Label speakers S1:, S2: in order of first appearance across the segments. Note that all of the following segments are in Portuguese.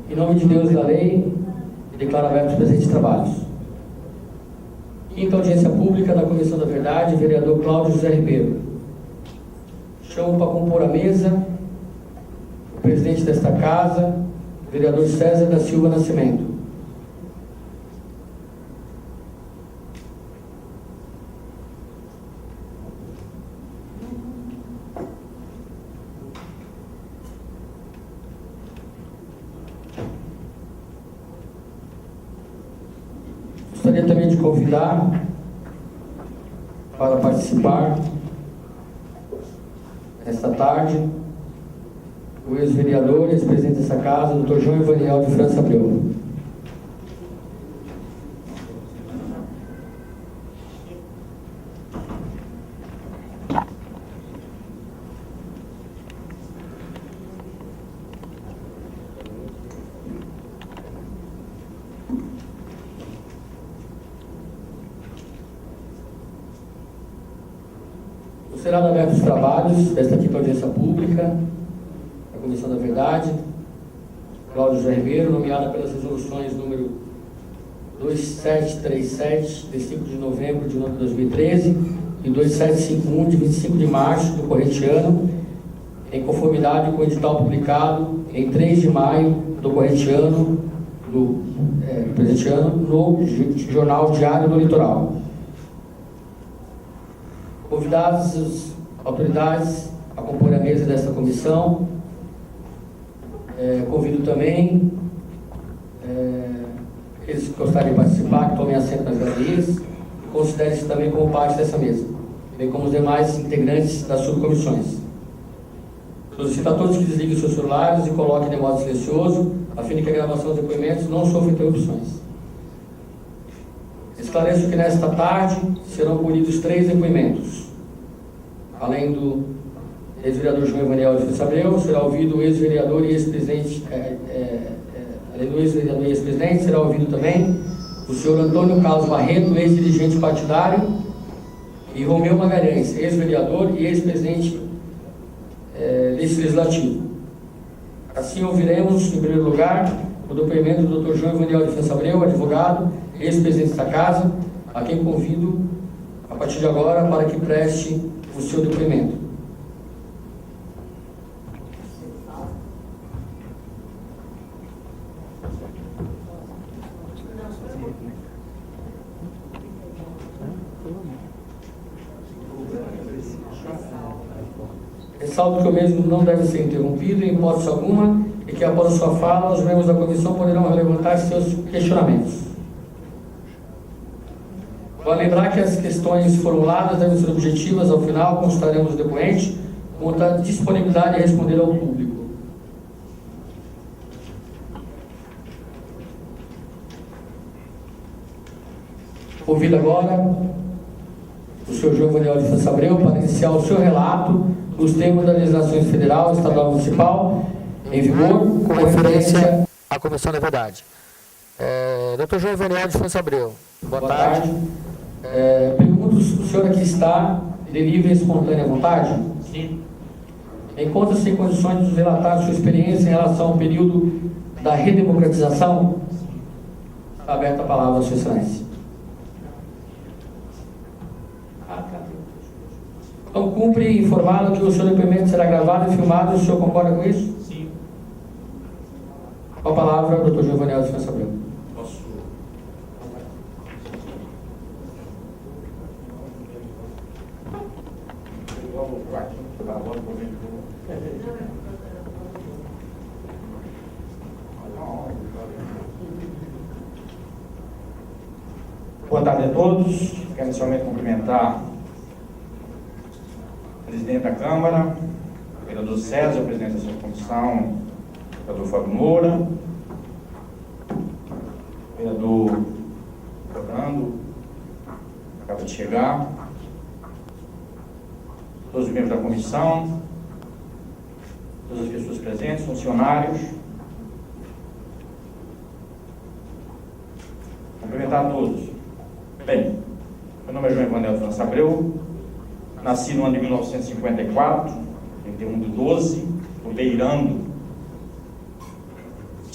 S1: Em nome de Deus e da lei, declaro aberto os presentes trabalhos. Quinta audiência pública da Comissão da Verdade, vereador Cláudio José Ribeiro. Chamo para compor a mesa o presidente desta casa, vereador César da Silva Nascimento. Gostaria também de convidar para participar esta tarde o ex-vereador e ex-presidente dessa casa, o Dr. João Evaniel de França Abreu. Será aberto os trabalhos desta quinta audiência pública da Comissão da Verdade, Cláudio José Ribeiro, nomeada pelas resoluções número 2737, de 5 de novembro de 2013, e 2751, de 25 de março do corrente ano, em conformidade com o edital publicado em 3 de maio do corrente ano, do presente ano, no Jornal Diário do Litoral. Convidados as autoridades a compor a mesa desta comissão. Convido também aqueles que gostarem de participar, que tomem assento nas galerias e considerem-se também como parte dessa mesa, bem como os demais integrantes das subcomissões. Solicito a todos que desliguem seus celulares e coloquem de modo silencioso, a fim de que a gravação dos depoimentos não sofra interrupções. Esclareço que nesta tarde serão colhidos 3 depoimentos. Além do ex-vereador João Evaniel de França Abreu, será ouvido o ex-vereador e ex-presidente, além do ex-vereador e ex-presidente, será ouvido também o senhor Antônio Carlos Barreto, ex-dirigente partidário, e Romeu Magalhães, ex-vereador e ex-presidente legislativo. Assim ouviremos, em primeiro lugar, o depoimento do Dr. João Evaniel de França Abreu, advogado, ex-presidente da casa, a quem convido, a partir de agora, para que preste o seu depoimento. Ressalto que o mesmo não deve ser interrompido em hipótese alguma e que após a sua fala, os membros da comissão poderão levantar seus questionamentos. Vale lembrar que as questões formuladas devem ser objetivas. Ao final, consultaremos o depoente quanto à disponibilidade de responder ao público. Convido agora o senhor João Evaniel de França Abreu para iniciar o seu relato nos termos das legislações federal, estadual e municipal em vigor, com referência à Comissão da Verdade. Dr. João Evaniel de França Abreu, boa tarde. Pergunto se o senhor aqui está de livre e espontânea vontade?
S2: Sim.
S1: Encontra-se em condições de relatar sua experiência em relação ao período da redemocratização? Está aberta a palavra, Sua Excelência. Então, cumpre informado que o seu depoimento será gravado e filmado. O senhor concorda com isso?
S2: Sim.
S1: Com a palavra, Dr. João Evaniel de França Abreu.
S2: Posso?
S3: Boa tarde a todos. Quero inicialmente cumprimentar o presidente da Câmara, o vereador César, o presidente da sua comissão, o vereador Fábio Moura, o vereador Fernando, acaba de chegar, todos os membros da comissão, todas as pessoas presentes, funcionários. Cumprimentar a todos. Bem, meu nome é João Evaniel de França Abreu, nasci no ano de 1954, 31 de 12, no Beirando,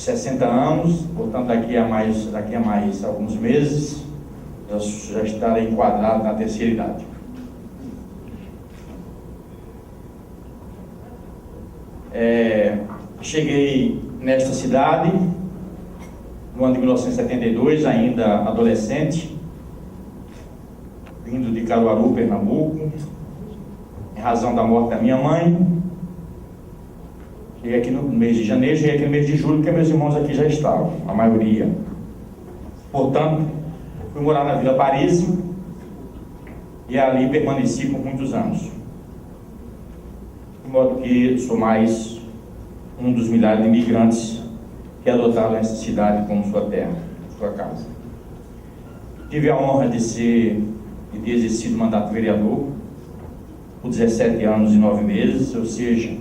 S3: 60 anos, portanto daqui a mais alguns meses eu já estarei enquadrado na terceira idade. Cheguei nesta cidade no ano de 1972, ainda adolescente, vindo de Caruaru, Pernambuco, em razão da morte da minha mãe. Cheguei aqui no mês de janeiro, cheguei aqui no mês de julho, porque meus irmãos aqui já estavam, a maioria. Portanto, fui morar na Vila Paris e ali permaneci por muitos anos. De modo que sou mais um dos milhares de imigrantes que adotaram essa cidade como sua terra, sua casa. Tive a honra de ter exercido o mandato de vereador por 17 anos e 9 meses, ou seja,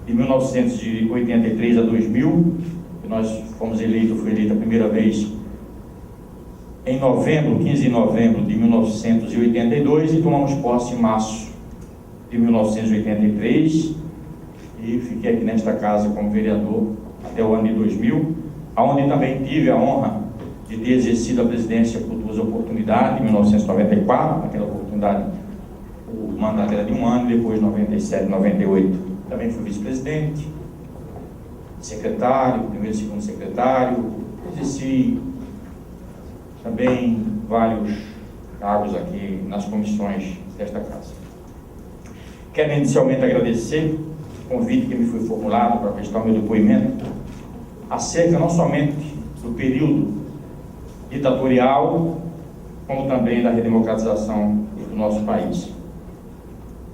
S3: de 1983 a 2000, que nós fomos eleitos, fui eleito a primeira vez em novembro, 15 de novembro de 1982, e tomamos posse em março de 1983, e fiquei aqui nesta casa como vereador até o ano de 2000, onde também tive a honra de ter exercido a presidência por 2 oportunidades, em 1994, naquela oportunidade o mandato era de 1 ano, e depois 97, 98, também fui vice-presidente, secretário, primeiro e segundo secretário, exerci também vários cargos aqui nas comissões desta casa. Quero inicialmente agradecer o convite que me foi formulado para prestar o meu depoimento acerca não somente do período ditatorial, como também da redemocratização do nosso país.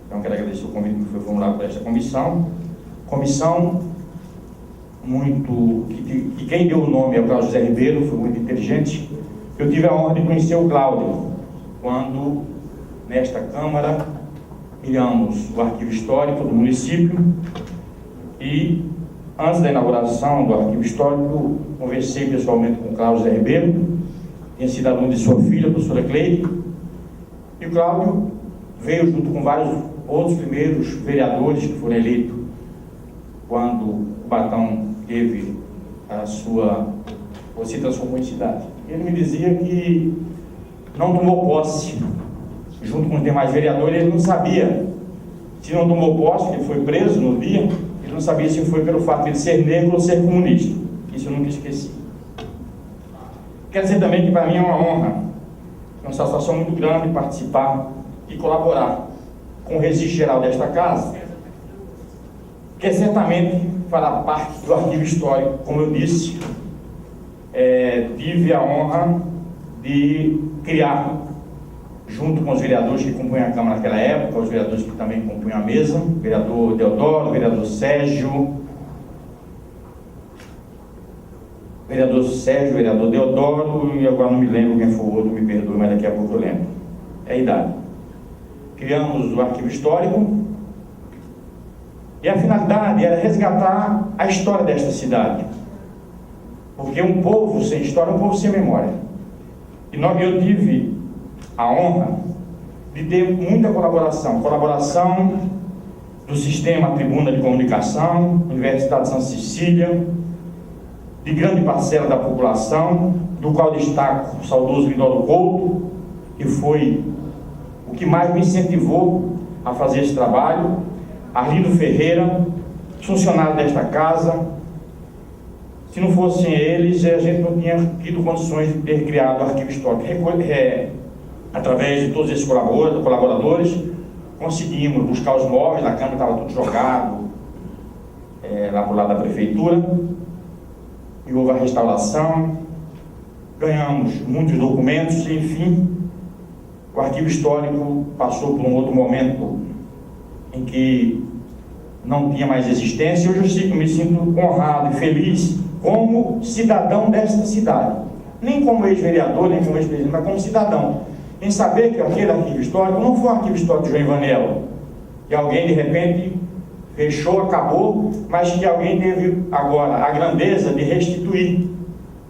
S3: Então, quero agradecer o convite que foi formulado para esta comissão. Comissão que quem deu o nome é o Cláudio José Ribeiro, foi muito inteligente. Eu tive a honra de conhecer o Cláudio quando, nesta Câmara, criamos o arquivo histórico do município e, antes da inauguração do arquivo histórico, conversei pessoalmente com o Cláudio José Ribeiro, tinha sido aluno de sua filha, a professora Cleide, e o Cláudio veio junto com vários outros primeiros vereadores que foram eleitos quando o Batão teve se transformou em cidade. Ele me dizia que não tomou posse junto com os demais vereadores. Ele não sabia se não tomou posse, ele foi preso no dia, ele não sabia se foi pelo fato de ele ser negro ou ser comunista. Isso eu nunca esqueci. Quer dizer também que para mim é uma honra, é uma satisfação muito grande participar e colaborar com o registro geral desta casa, que certamente fará parte do arquivo histórico. Como eu disse, tive a honra de criar, junto com os vereadores que compunham a Câmara naquela época, os vereadores que também compunham a mesa, o vereador Deodoro, o vereador Sérgio, o vereador Deodoro, e agora não me lembro quem foi o outro, me perdoe, mas daqui a pouco eu lembro. É a idade. Criamos o arquivo histórico, e a finalidade era resgatar a história desta cidade, porque um povo sem história é um povo sem memória. E eu tive a honra de ter muita colaboração do Sistema Tribuna de Comunicação, Universidade de Santa Cecília, de grande parcela da população, do qual destaco o saudoso Vidoro Couto, que foi o que mais me incentivou a fazer esse trabalho, Arlindo Ferreira, funcionário desta casa. Se não fossem eles, a gente não tinha tido condições de ter criado o arquivo histórico. Através de todos esses colaboradores, conseguimos buscar os móveis, a Câmara estava tudo jogado, lá para o lado da prefeitura, e houve a restauração, ganhamos muitos documentos, e, enfim, o arquivo histórico passou por um outro momento em que não tinha mais existência. Hoje eu me sinto honrado e feliz como cidadão desta cidade, nem como ex-vereador, nem como ex-presidente, mas como cidadão, em saber que aquele arquivo histórico não foi um arquivo histórico de João Ivanello, que alguém de repente fechou, acabou, mas que alguém teve agora a grandeza de restituir,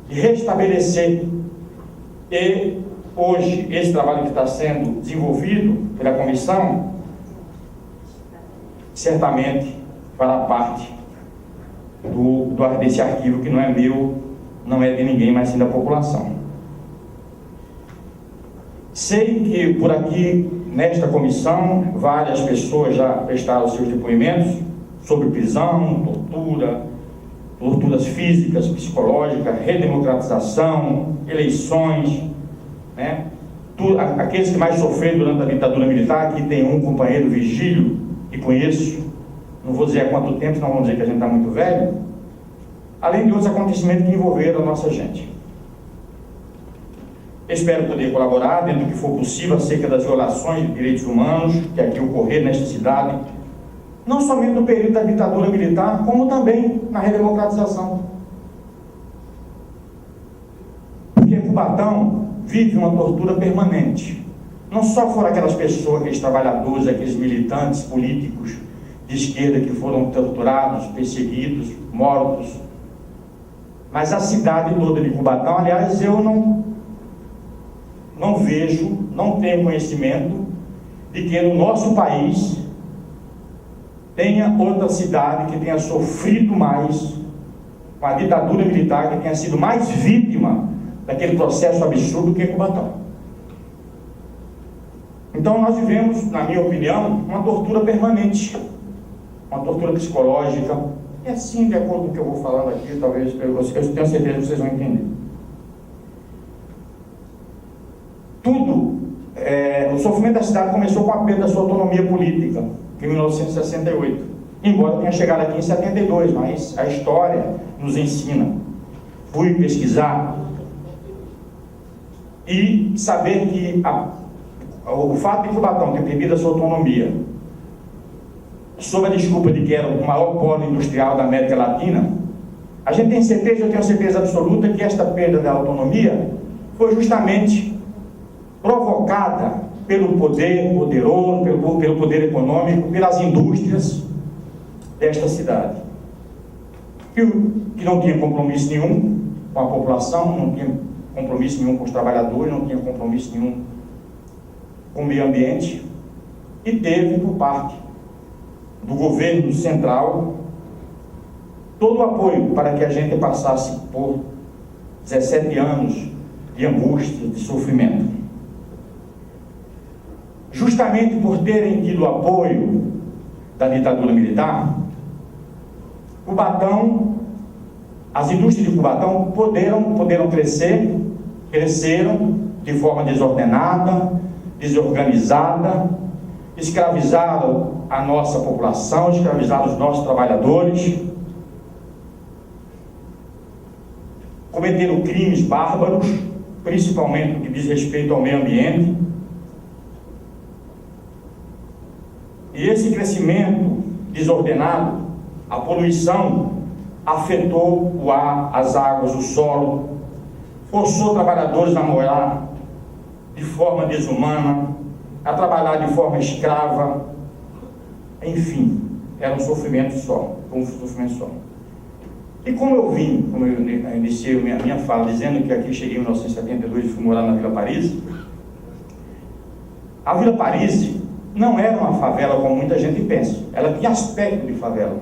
S3: de restabelecer. E hoje esse trabalho que está sendo desenvolvido pela comissão certamente fará parte desse arquivo que não é meu, não é de ninguém, mas sim da população. Sei que por aqui, nesta comissão, várias pessoas já prestaram seus depoimentos sobre prisão, torturas físicas, psicológicas, redemocratização, eleições, né? Aqueles que mais sofreram durante a ditadura militar, que tem um companheiro Vigílio, que conheço, não vou dizer há quanto tempo, senão vamos dizer que a gente está muito velho, além de outros acontecimentos que envolveram a nossa gente. Espero poder colaborar dentro do que for possível acerca das violações de direitos humanos que aqui ocorreram nesta cidade, não somente no período da ditadura militar, como também na redemocratização. Porque Cubatão vive uma tortura permanente. Não só foram aquelas pessoas, aqueles trabalhadores, aqueles militantes políticos de esquerda que foram torturados, perseguidos, mortos, mas a cidade toda de Cubatão. Aliás, eu não vejo, não tenho conhecimento de que no nosso país tenha outra cidade que tenha sofrido mais com a ditadura militar, que tenha sido mais vítima daquele processo absurdo que é Cubatão. Então nós vivemos, na minha opinião, uma tortura permanente, uma tortura psicológica, e assim, de acordo com o que eu vou falando aqui, talvez eu tenho certeza que vocês vão entender. O sofrimento da cidade começou com a perda da sua autonomia política, em 1968, embora tenha chegado aqui em 72, mas a história nos ensina. Fui pesquisar e saber que o fato de Cubatão ter perdido a sua autonomia, sob a desculpa de que era o maior polo industrial da América Latina, a gente tem certeza, eu tenho certeza absoluta, que esta perda da autonomia foi justamente provocada pelo poder poderoso, pelo poder econômico, pelas indústrias desta cidade, que não tinha compromisso nenhum com a população, não tinha compromisso nenhum com os trabalhadores, não tinha compromisso nenhum com o meio ambiente, e teve, por parte do governo central, todo o apoio para que a gente passasse por 17 anos de angústia, de sofrimento. Justamente por terem tido o apoio da ditadura militar, Cubatão, as indústrias de Cubatão poderam cresceram de forma desordenada, desorganizada, escravizaram a nossa população, escravizaram os nossos trabalhadores, cometeram crimes bárbaros, principalmente no que diz respeito ao meio ambiente. E esse crescimento desordenado, a poluição, afetou o ar, as águas, o solo, forçou trabalhadores a morar de forma desumana, a trabalhar de forma escrava, enfim, era um sofrimento só, E como eu iniciei a minha fala dizendo que aqui cheguei em 1972 e fui morar na Vila Paris, a Vila Paris não era uma favela como muita gente pensa, ela tinha aspecto de favela.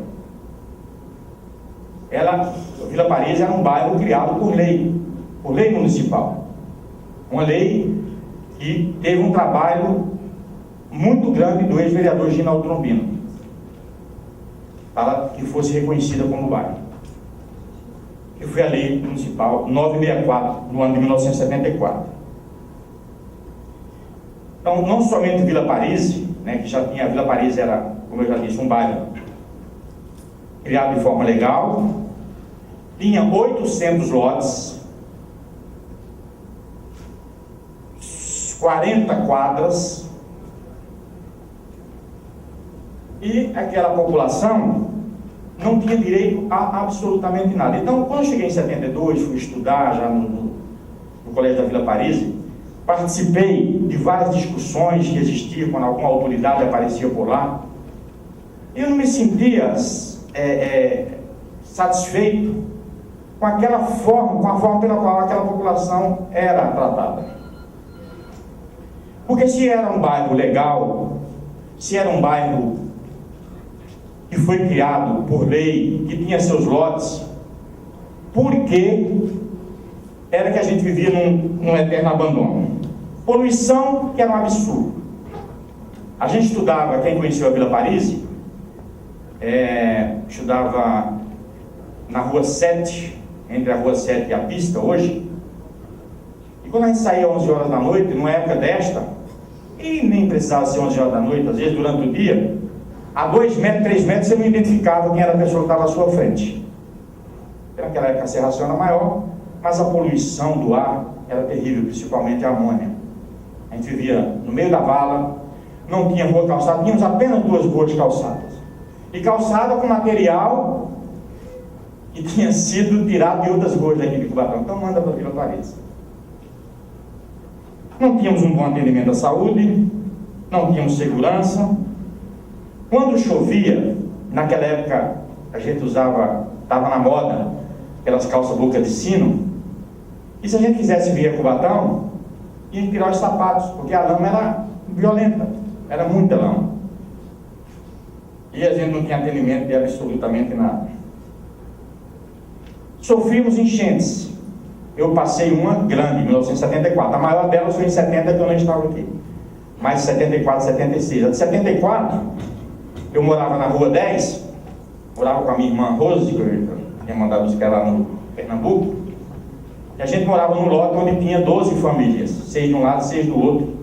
S3: A Vila Paris era um bairro criado por lei municipal, uma lei que teve um trabalho muito grande do ex-vereador Ginaldo Trombino, para que fosse reconhecida como bairro, que foi a lei municipal 964, no ano de 1974. Então, não somente Vila Paris, que já tinha, a Vila Paris era, como eu já disse, um bairro criado de forma legal, tinha 800 lotes, 40 quadras, e aquela população não tinha direito a absolutamente nada. Então, quando eu cheguei em 72, fui estudar já no Colégio da Vila Paris, participei de várias discussões que existiam quando alguma autoridade aparecia por lá. Eu não me sentia satisfeito com aquela forma, com a forma pela qual aquela população era tratada. Porque se era um bairro legal, se era um bairro que foi criado por lei, que tinha seus lotes, porque era que a gente vivia num eterno abandono. Poluição, que era um absurdo. A gente estudava, quem conheceu a Vila Paris, estudava na Rua 7, entre a Rua 7 e a pista, hoje. E quando a gente saía às 11 horas da noite, numa época desta, e nem precisava ser 11 horas da noite, às vezes durante o dia, a 2 metros, 3 metros, você não identificava quem era a pessoa que estava à sua frente. Naquela época a serração era maior, mas a poluição do ar era terrível, principalmente a amônia. A gente vivia no meio da vala, não tinha rua calçada, tínhamos apenas 2 ruas calçadas. E calçada com material que tinha sido tirado de outras ruas daqui de Cubatão. Então manda para a Vila Paris. Não tínhamos um bom atendimento à saúde, não tínhamos segurança. Quando chovia, naquela época a gente usava, estava na moda, aquelas calças boca de sino, e se a gente quisesse vir a Cubatão, tinha que tirar os sapatos, porque a lama era violenta, era muita lama. E a gente não tinha atendimento de absolutamente nada. Sofrimos enchentes. Eu passei uma grande, em 1974. A maior delas foi em 70, que eu não estava aqui. Mais de 74, 76. A de 74, eu morava na Rua 10, morava com a minha irmã Rose, que eu tinha mandado buscar lá no Pernambuco. E a gente morava num lote onde tinha 12 famílias, 6 de um lado, 6 do outro.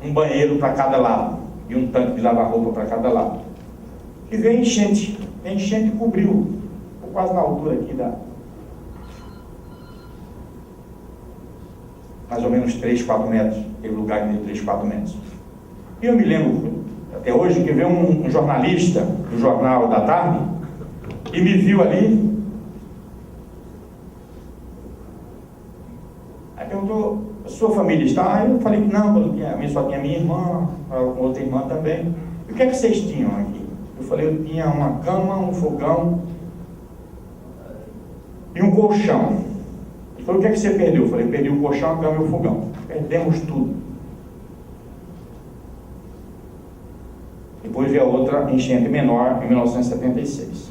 S3: Um banheiro para cada lado. E um tanque de lavar roupa para cada lado. E veio enchente. A enchente cobriu. Ficou quase na altura aqui mais ou menos 3, 4 metros. Teve lugar que deu 3, 4 metros. E eu me lembro, até hoje, que veio um jornalista do Jornal da Tarde e me viu ali. Aí perguntou, a sua família está? Aí eu falei que não, só tinha minha irmã, com outra irmã também. E o que é que vocês tinham aqui? Eu falei, eu tinha uma cama, um fogão e um colchão. Ele falou, o que é que você perdeu? Eu falei, perdi o colchão, a cama e o fogão. Perdemos tudo. Depois veio a outra enchente menor, em 1976.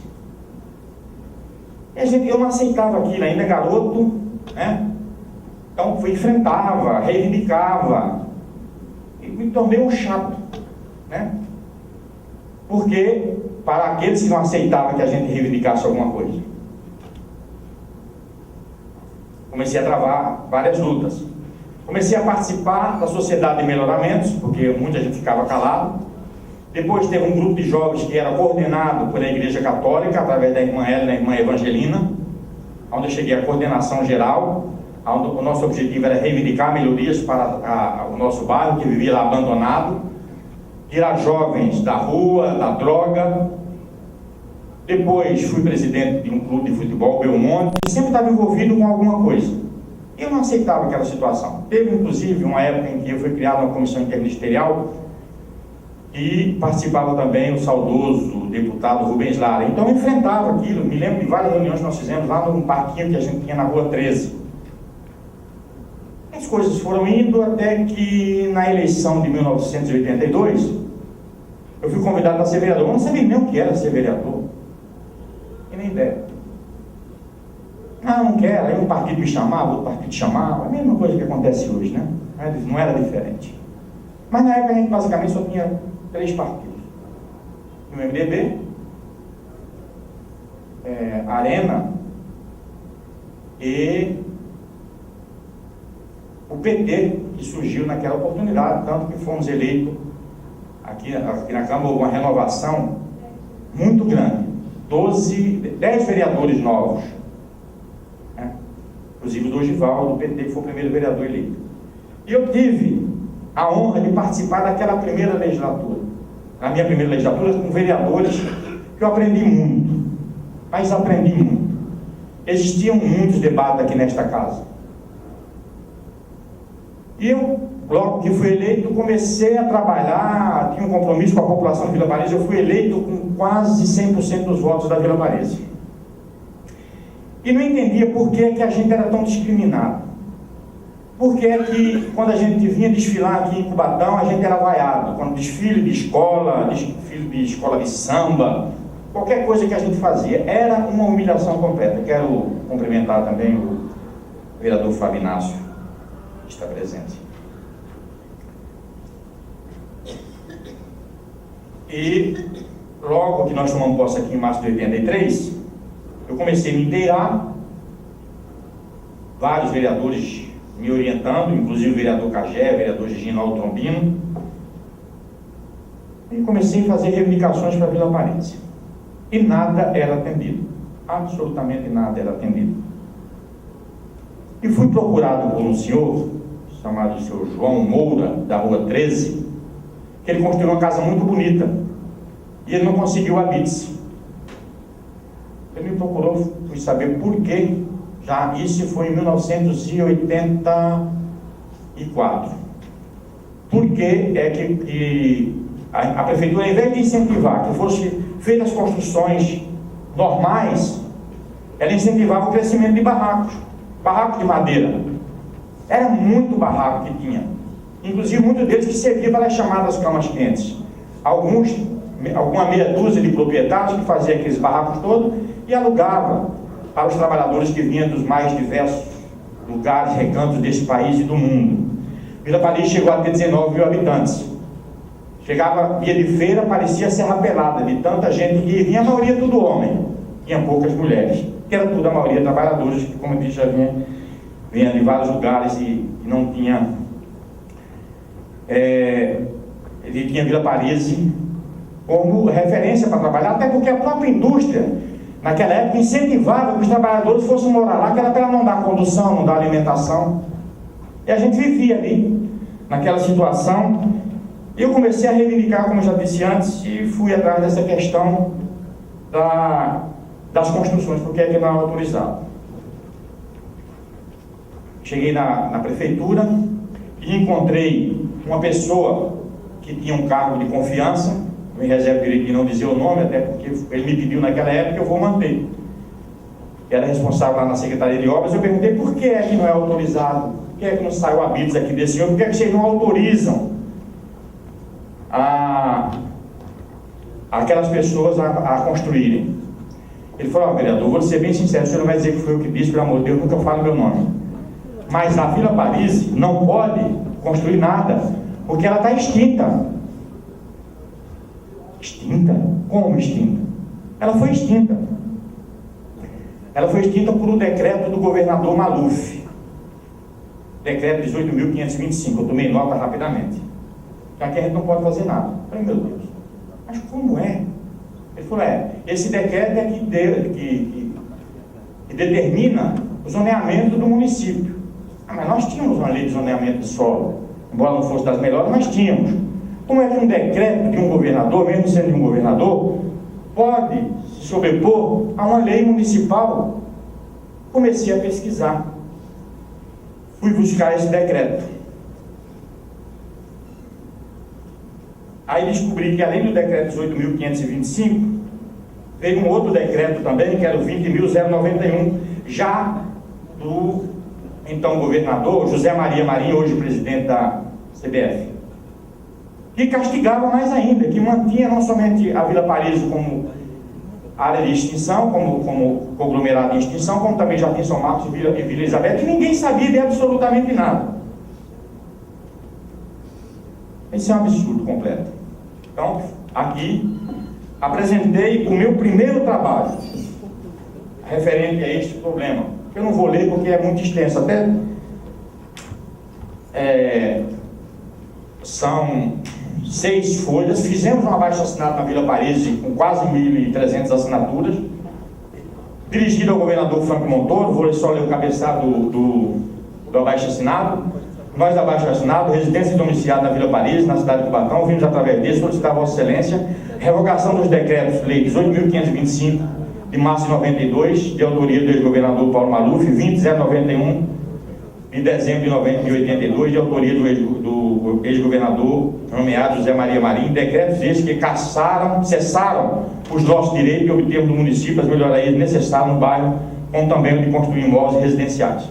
S3: E eu não aceitava aquilo, ainda garoto, né? Então, enfrentava, reivindicava. E me tornei um chato, né? Porque, para aqueles que não aceitavam que a gente reivindicasse alguma coisa, comecei a travar várias lutas. Comecei a participar da Sociedade de Melhoramentos, porque muita gente ficava calado. Depois teve um grupo de jovens que era coordenado pela Igreja Católica, através da irmã Helena e da irmã Evangelina, onde eu cheguei à coordenação geral, onde o nosso objetivo era reivindicar melhorias para o nosso bairro, que vivia lá abandonado, tirar jovens da rua, da droga. Depois fui presidente de um clube de futebol, Belmonte, e sempre estava envolvido com alguma coisa. Eu não aceitava aquela situação. Teve, inclusive, uma época em que eu fui criado uma comissão interministerial e participava também o saudoso deputado Rubens Lara. Então eu enfrentava aquilo. Me lembro de várias reuniões que nós fizemos lá num parquinho que a gente tinha na Rua 13. As coisas foram indo até que na eleição de 1982 eu fui convidado para ser vereador. Eu não sabia nem o que era ser vereador. E nem ideia. Não quero. Aí um partido me chamava, outro partido chamava. A mesma coisa que acontece hoje, né? Não era diferente. Mas na época a gente basicamente só tinha 3 partidos. O MDB, Arena e o PT, que surgiu naquela oportunidade, tanto que fomos eleitos aqui na Câmara, uma renovação muito grande. 10 vereadores novos, né? Inclusive o Dorival, do PT, que foi o primeiro vereador eleito. E eu tive a honra de participar daquela primeira legislatura. Na minha primeira legislatura, com vereadores, que eu aprendi muito, mas aprendi muito. Existiam muitos debates aqui nesta casa. E eu, logo que fui eleito, comecei a trabalhar, tinha um compromisso com a população de Vila Paris. Eu fui eleito com quase 100% dos votos da Vila Paris. E não entendia por que a gente era tão discriminado. Por que quando a gente vinha desfilar aqui em Cubatão, a gente era vaiado? Quando desfile de escola de samba, qualquer coisa que a gente fazia era uma humilhação completa. Quero cumprimentar também o vereador Fábio Inácio, que está presente. E logo que nós tomamos posse aqui em março de 83, eu comecei a me inteirar, vários vereadores me orientando, inclusive o vereador Cagé, o vereador Giginaldo Trombino, e comecei a fazer reivindicações para a Vila Paris. E nada era atendido, absolutamente nada era atendido. E fui procurado por um senhor, chamado senhor João Moura, da Rua 13, que ele construiu uma casa muito bonita, e ele não conseguiu a BITS. Ele me procurou, fui saber por quê. Já isso foi em 1984. Por que é que a prefeitura, ao invés de incentivar que fossem feitas construções normais, ela incentivava o crescimento de barracos de madeira. Era muito barraco que tinha, inclusive muitos deles que serviam para as chamadas camas quentes. Alguma meia dúzia de proprietários que faziam aqueles barracos todos e alugava para os trabalhadores que vinham dos mais diversos lugares, recantos desse país e do mundo. Vila Paris chegou a ter 19 mil habitantes. Chegava via de feira, parecia Serra Pelada, de tanta gente que vinha, a maioria tudo homem, tinha poucas mulheres, que era tudo a maioria trabalhadores, que como eu disse, já vinha de vários lugares e não tinha... ele tinha Vila Paris como referência para trabalhar, até porque a própria indústria, naquela época, incentivava que os trabalhadores fossem morar lá, que era para não dar condução, não dar alimentação. E a gente vivia ali, naquela situação. Eu comecei a reivindicar, como já disse antes, e fui atrás dessa questão das construções, porque é que não é autorizado. Cheguei na prefeitura e encontrei uma pessoa que tinha um cargo de confiança. Me reservo o direito de não dizer o nome, até porque ele me pediu naquela época, eu vou manter. Era responsável lá na Secretaria de Obras. Eu perguntei por que é que não é autorizado, por que é que não saiu a BITS aqui desse senhor, por que é que vocês não autorizam aquelas pessoas a construírem. Ele falou: vereador, vou ser bem sincero, o senhor não vai dizer que foi eu que disse, pelo amor de Deus, nunca falo meu nome. Mas a Vila Paris não pode construir nada, porque ela está extinta. Extinta? Como extinta? Ela foi extinta. Ela foi extinta por um decreto do governador Maluf. Decreto 18.525, eu tomei nota rapidamente. Já que a gente não pode fazer nada. Eu falei: meu Deus, mas como é? Ele falou: esse decreto é que determina o zoneamento do município. Mas nós tínhamos uma lei de zoneamento de solo, embora não fosse das melhores, nós tínhamos. Como é que um decreto de um governador, mesmo sendo de um governador, pode se sobrepor a uma lei municipal? Comecei a pesquisar. Fui buscar esse decreto. Aí descobri que, além do decreto 18.525, veio um outro decreto também, que era o 20.091, já do então governador José Maria Marinho, hoje presidente da CBF, que castigava mais ainda, que mantinha não somente a Vila Paris como área de extinção, como conglomerado de extinção, como também Jardim São Marcos e Vila Isabel, que ninguém sabia de absolutamente nada. Esse é um absurdo completo. Então, aqui, apresentei o meu primeiro trabalho referente a este problema. Eu não vou ler porque é muito extenso, até são 6 folhas. Fizemos um abaixo-assinado na Vila Paris com quase 1.300 assinaturas, dirigido ao governador Franco Montoro. Vou só ler o cabeçado do abaixo-assinado. Nós, da abaixo-assinado, residência domiciliada na Vila Paris, na cidade de Cubatão, vimos através dele solicitar a Vossa Excelência revogação dos decretos lei 18.525 de março de 92, de autoria do ex-governador Paulo Maluf, 20.091 de dezembro de 82, de autoria do ex-governador nomeado José Maria Marinho. Decretos esses que cessaram os nossos direitos e obtemos do município as melhorias necessárias no bairro, como também o de construir imóveis residenciais.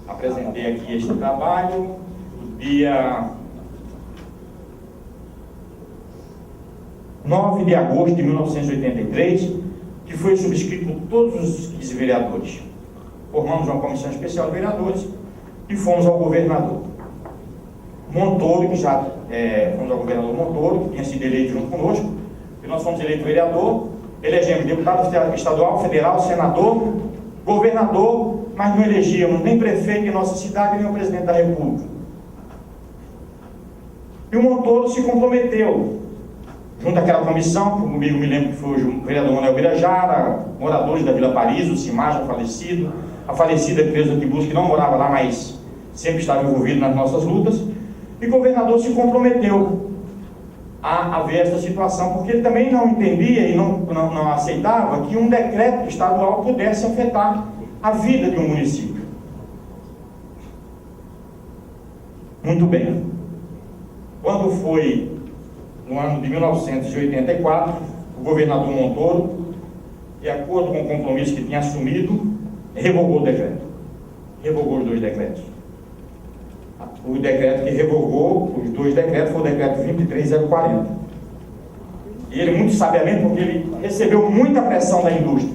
S3: Apresentei aqui este trabalho no dia 9 de agosto de 1983, que foi subscrito por todos os 15 vereadores. Formamos uma comissão especial de vereadores e fomos ao governador Montoro, que já fomos ao governador Montoro, que tinha sido eleito junto conosco, e nós fomos eleitos vereador, elegemos deputado estadual, federal, senador, governador, mas não elegíamos nem prefeito em nossa cidade, nem o presidente da República. E o Montoro se comprometeu, junto àquela comissão, que comigo me lembro que foi o vereador Manuel Birajara, moradores da Vila Paris, o Cimar, já falecido, a falecida Creuza Tibus, que não morava lá, mas sempre estava envolvido nas nossas lutas, e o governador se comprometeu a ver esta situação, porque ele também não entendia e não aceitava que um decreto estadual pudesse afetar a vida de um município. Muito bem. Quando foi no ano de 1984, o governador Montoro, de acordo com o compromisso que tinha assumido, revogou o decreto. Revogou os 2 decretos. O decreto que revogou os 2 decretos foi o decreto 23040. E ele, muito sabiamente, porque ele recebeu muita pressão da indústria,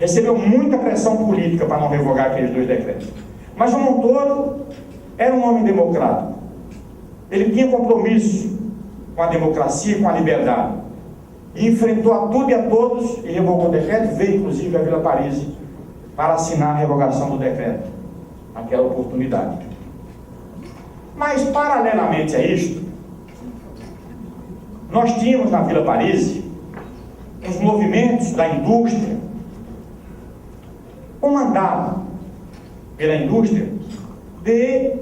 S3: recebeu muita pressão política para não revogar aqueles 2 decretos. Mas o Montoro era um homem democrático. Ele tinha compromisso com a democracia e com a liberdade. E enfrentou a tudo e a todos e revogou o decreto, veio inclusive a Vila Paris para assinar a revogação do decreto, naquela oportunidade. Mas, paralelamente a isto, nós tínhamos na Vila Paris os movimentos da indústria, comandado pela indústria, de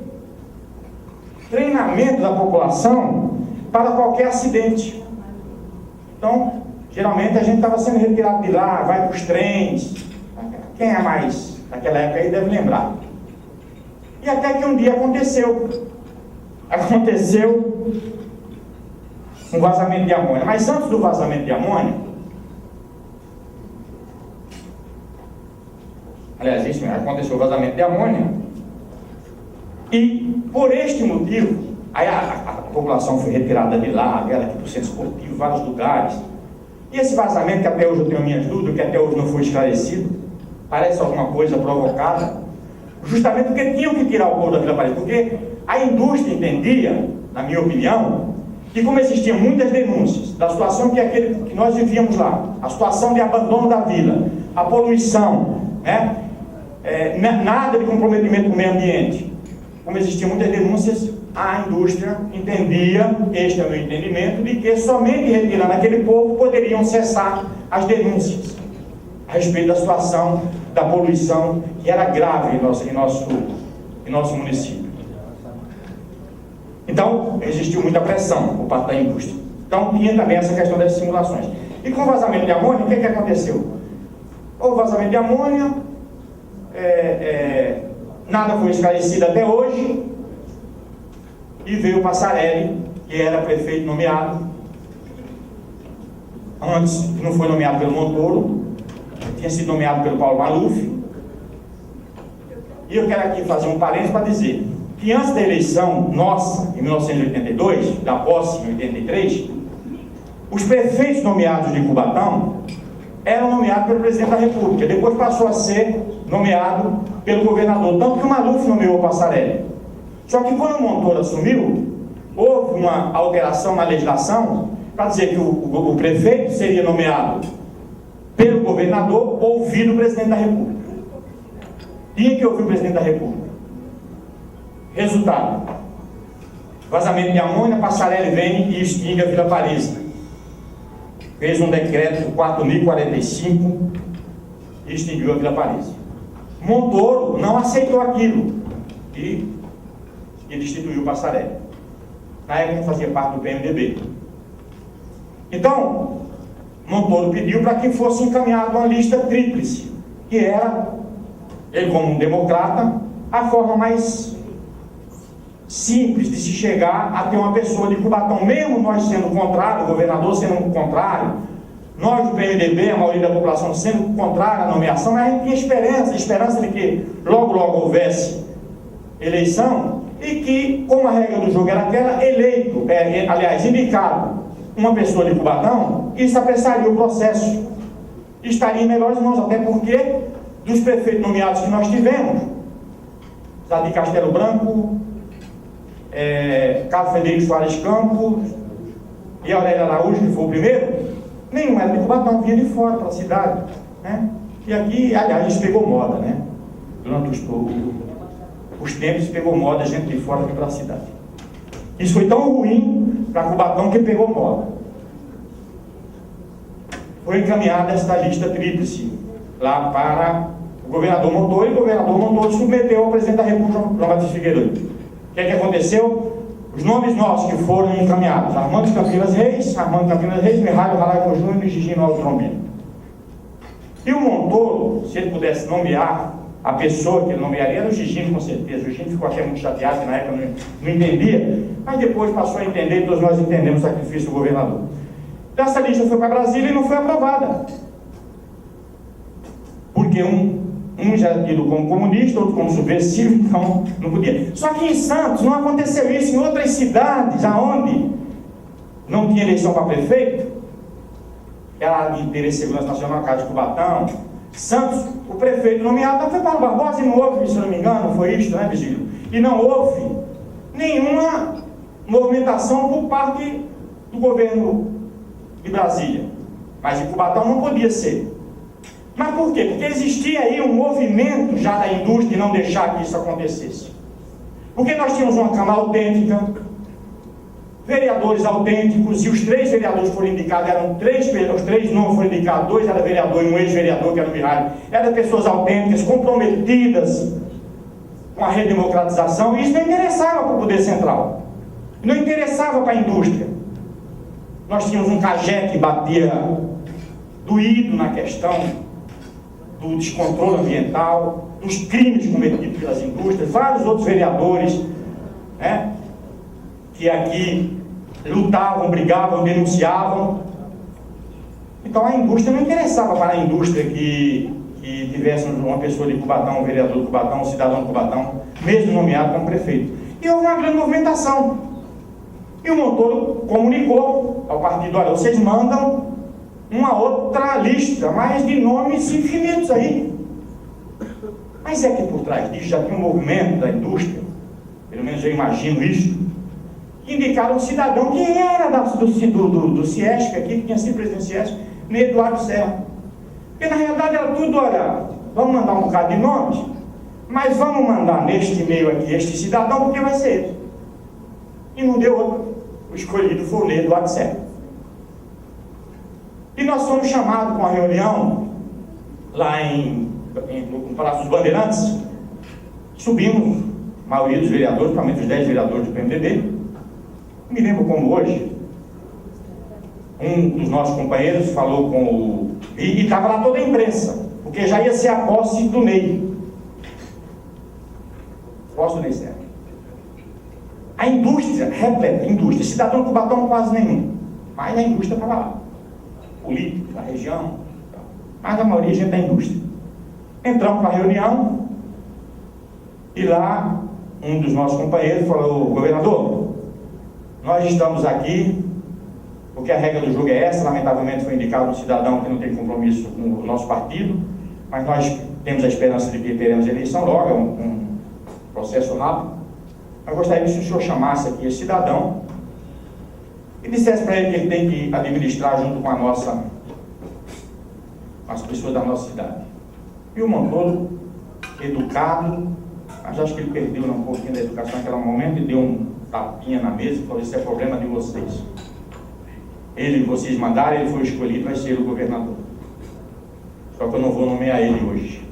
S3: treinamento da população para qualquer acidente. Então, geralmente a gente estava sendo retirado de lá, vai para os trens. Quem é mais daquela época aí deve lembrar. E até que um dia aconteceu um vazamento de amônia. Mas antes do vazamento de amônia, aliás, isso mesmo, aconteceu o vazamento de amônia, e por este motivo, aí a população foi retirada de lá, aquela aqui para o centro esportivo, vários lugares, e esse vazamento, que até hoje eu tenho minhas dúvidas, que até hoje não foi esclarecido, parece alguma coisa provocada, justamente porque tinham que tirar o povo da Vila Paris, porque a indústria entendia, na minha opinião, que como existiam muitas denúncias da situação que nós vivíamos lá, a situação de abandono da vila, a poluição, nada de comprometimento com o meio ambiente, como existiam muitas denúncias, a indústria entendia, este é o meu entendimento, de que somente retirando aquele povo poderiam cessar as denúncias a respeito da situação da poluição, que era grave em nosso município. Então, existiu muita pressão por parte da indústria. Então, tinha também essa questão das simulações. E com o vazamento de amônia, o que aconteceu? Houve vazamento de amônia, nada foi esclarecido até hoje, e veio o Passarelli, que era prefeito nomeado, antes, não foi nomeado pelo Montoro, tinha sido nomeado pelo Paulo Maluf. E eu quero aqui fazer um parênteses para dizer que antes da eleição nossa, em 1982, da posse em 83, os prefeitos nomeados de Cubatão eram nomeados pelo presidente da República, depois passou a ser nomeado pelo governador, tanto que o Maluf nomeou o Passarelli. Só que quando o Montoro assumiu, houve uma alteração na legislação para dizer que o prefeito seria nomeado pelo governador, ouvido o presidente da República. Tinha que ouvir o presidente da República. Resultado: vazamento de amônia, Passarelli vem e extingue a Vila Paris. Fez um decreto 4045 e extinguiu a Vila Paris. Montoro não aceitou aquilo e destituiu o Passarelli. Na época ele fazia parte do PMDB. Então, Montoro pediu para que fosse encaminhada uma lista tríplice, que era, ele como um democrata, a forma mais simples de se chegar a ter uma pessoa de Cubatão, mesmo nós sendo contrário, o governador sendo contrário, nós do PMDB, a maioria da população sendo contrária à nomeação, mas a gente tinha esperança de que logo houvesse eleição, e que, como a regra do jogo era aquela, eleito, indicado uma pessoa de Cubatão, isso apressaria o processo, estaria em melhores mãos, até porque dos prefeitos nomeados que nós tivemos, Zadir Castelo Branco, Carlos Frederico Soares Campos e Aurélio Araújo, que foi o primeiro, nenhum era de Cubatão, vinha de fora para a cidade, né? E aqui, aliás, isso pegou moda, né? Durante os tempos pegou moda, gente de fora vir para a cidade. Isso foi tão ruim para Cubatão que pegou moda. Foi encaminhada esta lista tríplice lá para o governador Montoro, e o governador Montoro submeteu ao presidente da República, João Batista Figueiredo. O que é que aconteceu? Os nomes nossos que foram encaminhados: Armando Campinas Reis, Mihailo Haraco Júnior e Gigino Aldo Trombino. E o Montoro, se ele pudesse nomear a pessoa que ele nomearia, era o Gigino, com certeza. O Gigino ficou até muito chateado, que na época não entendia, mas depois passou a entender, e todos nós entendemos o sacrifício do governador. Essa lista foi para Brasília e não foi aprovada. Porque um já era tido como comunista, outro como subversivo, então não podia. Só que em Santos não aconteceu isso. Em outras cidades, aonde não tinha eleição para prefeito, que era de interesse de segurança nacional, a Casa de Cubatão, Santos, o prefeito nomeado foi Paulo Barbosa, e não houve, se não me engano, foi isto, né, Vigílio? E não houve nenhuma movimentação por parte do governo de Brasília. Mas em Cubatão não podia ser. Mas por quê? Porque existia aí um movimento já da indústria de não deixar que isso acontecesse. Porque nós tínhamos uma Câmara autêntica, vereadores autênticos, e os 3 vereadores foram indicados, os 3 não foram indicados, 2 eram vereador e um ex-vereador, que era o Mihailo. Eram pessoas autênticas, comprometidas com a redemocratização, e isso não interessava para o poder central, não interessava para a indústria. Nós tínhamos um CAGE que batia doído na questão do descontrole ambiental, dos crimes cometidos pelas indústrias, vários outros vereadores, né, que aqui lutavam, brigavam, denunciavam. Então a indústria não interessava para a indústria que tivesse uma pessoa de Cubatão, um vereador de Cubatão, um cidadão de Cubatão, mesmo nomeado como prefeito. E houve uma grande movimentação. E o Montoro comunicou ao partido: olha, vocês mandam uma outra lista, mas de nomes infinitos aí. Mas é que por trás disso já tinha um movimento da indústria, pelo menos eu imagino isso, que indicaram um cidadão que era do Ciesc aqui, que tinha sido presidente do Ciesc, Eduardo Serra. Porque na realidade era tudo: olha, vamos mandar um bocado de nomes, mas vamos mandar neste meio aqui este cidadão, porque vai ser ele. E não deu outro. O escolhido foi o Eduardo Serra. E nós fomos chamados para uma reunião lá no Palácio dos Bandeirantes. Subimos, a maioria dos vereadores, principalmente os 10 vereadores do PMDB. Me lembro como hoje, um dos nossos companheiros falou com o... E estava lá toda a imprensa, porque já ia ser a posse do Ney. Posse do Ney Serra. A indústria, repleta, indústria. Cidadão de Cubatão quase nenhum. Mas a indústria estava lá. Político, da região. Mas a maioria é gente da indústria. Entramos para a reunião e lá um dos nossos companheiros falou: governador, nós estamos aqui porque a regra do jogo é essa. Lamentavelmente foi indicado um cidadão que não tem compromisso com o nosso partido, mas nós temos a esperança de que teremos eleição logo, é um processo rápido. Eu gostaria que o senhor chamasse aqui esse cidadão e dissesse para ele que ele tem que administrar junto com as pessoas da nossa cidade. E o Montoro, educado, mas acho que ele perdeu um pouquinho da educação naquele momento e deu um tapinha na mesa e falou: isso é problema de vocês. Vocês mandaram, ele foi escolhido, vai ser o governador. Só que eu não vou nomear ele hoje.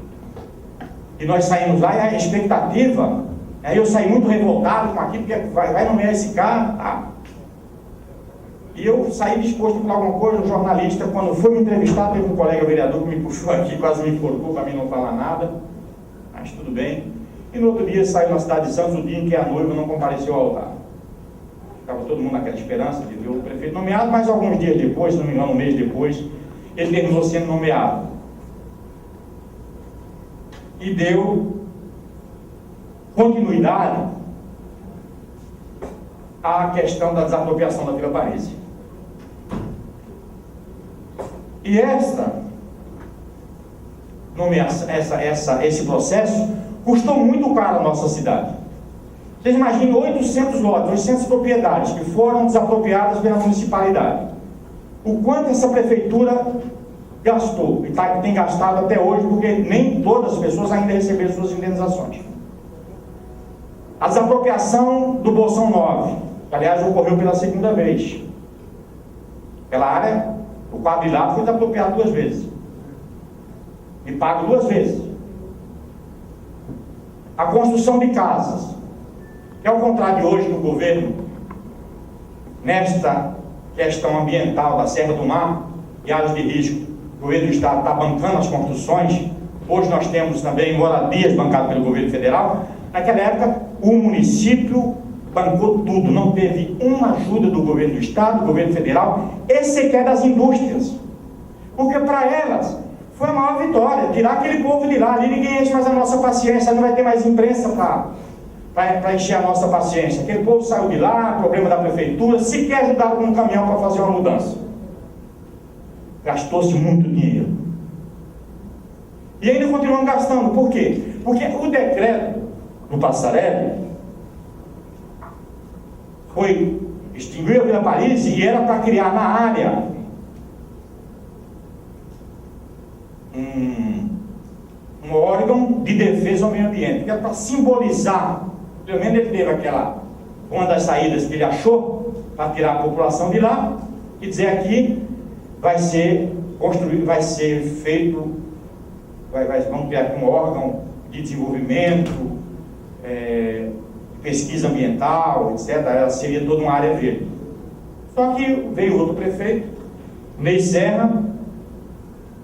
S3: E nós saímos lá e a expectativa, aí eu saí muito revoltado com aquilo, porque vai nomear esse cara, tá? E eu saí disposto a falar alguma coisa. O jornalista, quando foi me entrevistar, teve um colega vereador que me puxou aqui, quase me enforcou para mim não falar nada, mas tudo bem. E no outro dia saiu na cidade de Santos, o dia em que a noiva não compareceu ao altar. Estava todo mundo naquela esperança de ver o prefeito nomeado, mas alguns dias depois, se não me engano, um mês depois, ele terminou sendo nomeado. E deu continuidade à questão da desapropriação da Vila Paris. E esse processo custou muito caro à nossa cidade. Vocês imaginem 800 lotes, 800 propriedades que foram desapropriadas pela municipalidade. O quanto essa prefeitura gastou, e tem gastado até hoje, porque nem todas as pessoas ainda receberam suas indenizações. A desapropriação do Bolsão 9, que aliás ocorreu pela segunda vez. Pela área, o quadrilátero foi desapropriado 2 vezes. E pago 2 vezes. A construção de casas, que ao contrário de hoje no governo, nesta questão ambiental da Serra do Mar e áreas de risco, o governo do Estado está bancando as construções. Hoje nós temos também moradias bancadas pelo governo federal. Naquela época, o município bancou tudo, não teve uma ajuda do governo do Estado, do governo federal, e sequer das indústrias. Porque para elas foi a maior vitória, tirar aquele povo de lá, ali ninguém enche mais a nossa paciência, não vai ter mais imprensa para encher a nossa paciência. Aquele povo saiu de lá, problema da prefeitura, sequer ajudaram com um caminhão para fazer uma mudança. Gastou-se muito dinheiro. E ainda continuamos gastando. Por quê? Porque o decreto do Passarelli extinguiu a Vila Paris e era para criar na área um órgão de defesa ao meio ambiente, que era para simbolizar, pelo menos ele teve uma das saídas que ele achou para tirar a população de lá e dizer aqui vai ser construído, vai ser feito, vamos criar um órgão de desenvolvimento, pesquisa ambiental, etc. Ela seria toda uma área verde. Só que veio outro prefeito, Ney Serra,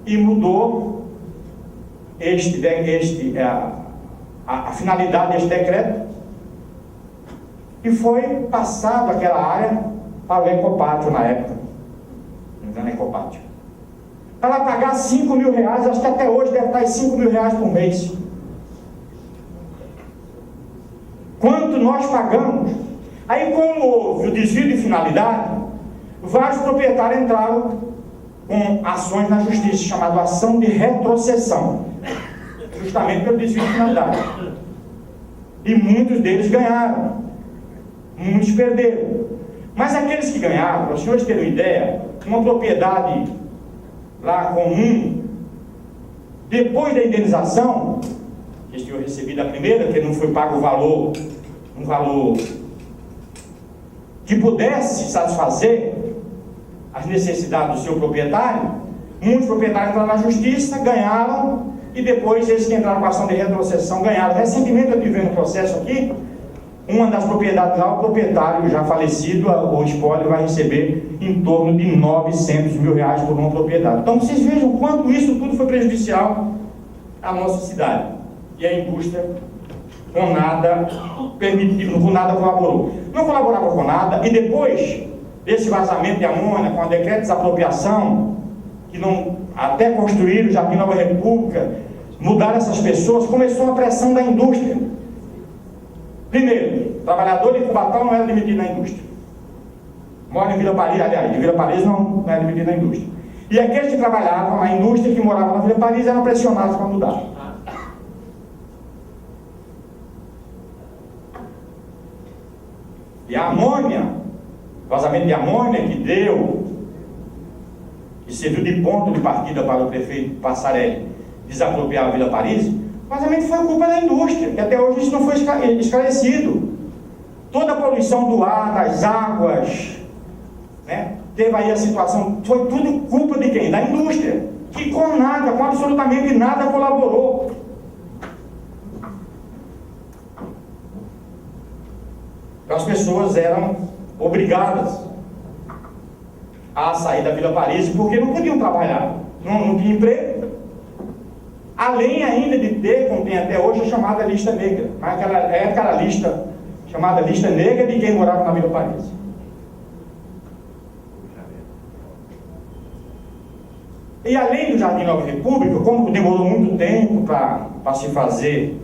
S3: e mudou a finalidade deste decreto, e foi passado aquela área para o Ecopátio na época. Não engano, Ecopátio. Para pagar 5 mil reais, acho que até hoje deve estar em 5 mil reais por mês. Quanto nós pagamos? Aí, como houve o desvio de finalidade, vários proprietários entraram com ações na justiça, chamada ação de retrocessão, justamente pelo desvio de finalidade. E muitos deles ganharam, muitos perderam. Mas aqueles que ganharam, para os senhores terem uma ideia, uma propriedade lá comum, depois da indenização, que eles tinham recebido a primeira, que não foi pago um valor que pudesse satisfazer as necessidades do seu proprietário, muitos proprietários entraram na justiça, ganharam, e depois eles que entraram com a ação de retrocessão ganharam. Recentemente eu tive um processo aqui, uma das propriedades lá, o proprietário já falecido, o espólio vai receber em torno de 900 mil reais por uma propriedade. Então vocês vejam o quanto isso tudo foi prejudicial à nossa cidade. E a indústria com nada permitiu, com nada colaborou. Não colaborava com nada, e depois desse vazamento de amônia, com a decreto de desapropriação, que não, até construir o Jardim Nova República, mudar essas pessoas, começou a pressão da indústria. Primeiro, trabalhador de Cubatão não era admitido na indústria. Mora em Vila Paris, aliás, de Vila Paris não era admitido na indústria. E aqueles que trabalhavam na indústria, que moravam na Vila Paris, eram pressionados para mudar. E a amônia, vazamento de amônia que serviu de ponto de partida para o prefeito Passarelli desapropriar a Vila Paris, o vazamento foi culpa da indústria, que até hoje isso não foi esclarecido. Toda a poluição do ar, das águas, né, teve aí a situação, foi tudo culpa de quem? Da indústria, que com absolutamente nada colaborou. As pessoas eram obrigadas a sair da Vila Paris porque não podiam trabalhar, não tinha emprego. Além ainda de ter, como tem até hoje, a chamada lista negra. Mas naquela época era a lista, chamada lista negra de quem morava na Vila Paris. E além do Jardim Nova República, como demorou muito tempo para se fazer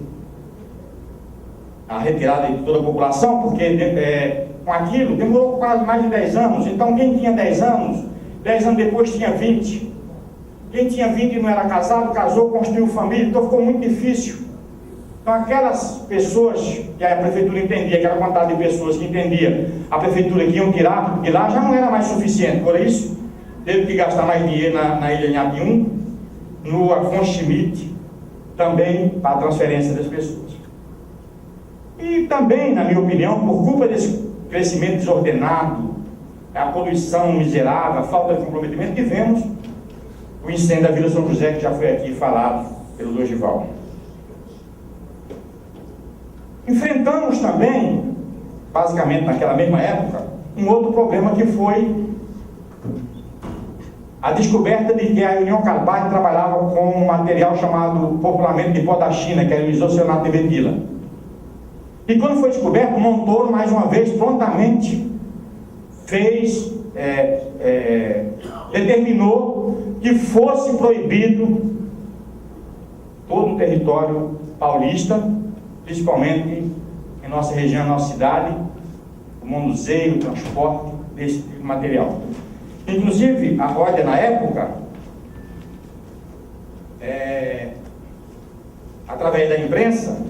S3: a retirada de toda a população, porque com aquilo demorou quase mais de 10 anos. Então quem tinha 10 anos depois tinha 20. Quem tinha vindo e não era casado, casou, construiu família, então ficou muito difícil. Então aquelas pessoas que a prefeitura entendia, aquela quantidade de pessoas que entendia a prefeitura que iam tirar de lá, já não era mais suficiente. Por isso, teve que gastar mais dinheiro na Ilha Nhapium, no Afonso Schmidt, também para a transferência das pessoas. E também, na minha opinião, por culpa desse crescimento desordenado, a poluição miserável, a falta de comprometimento, tivemos o incêndio da Vila São José, que já foi aqui falado pelo Dorival. Enfrentamos também, basicamente naquela mesma época, um outro problema que foi a descoberta de que a União Carbide trabalhava com um material chamado popularmente de pó da China, que era o isocianato de metila. E quando foi descoberto, o Montoro, mais uma vez, prontamente determinou que fosse proibido todo o território paulista, principalmente em nossa região, nossa cidade, o manuseio, o transporte desse tipo de material. Inclusive, a Rodia, na época, através da imprensa,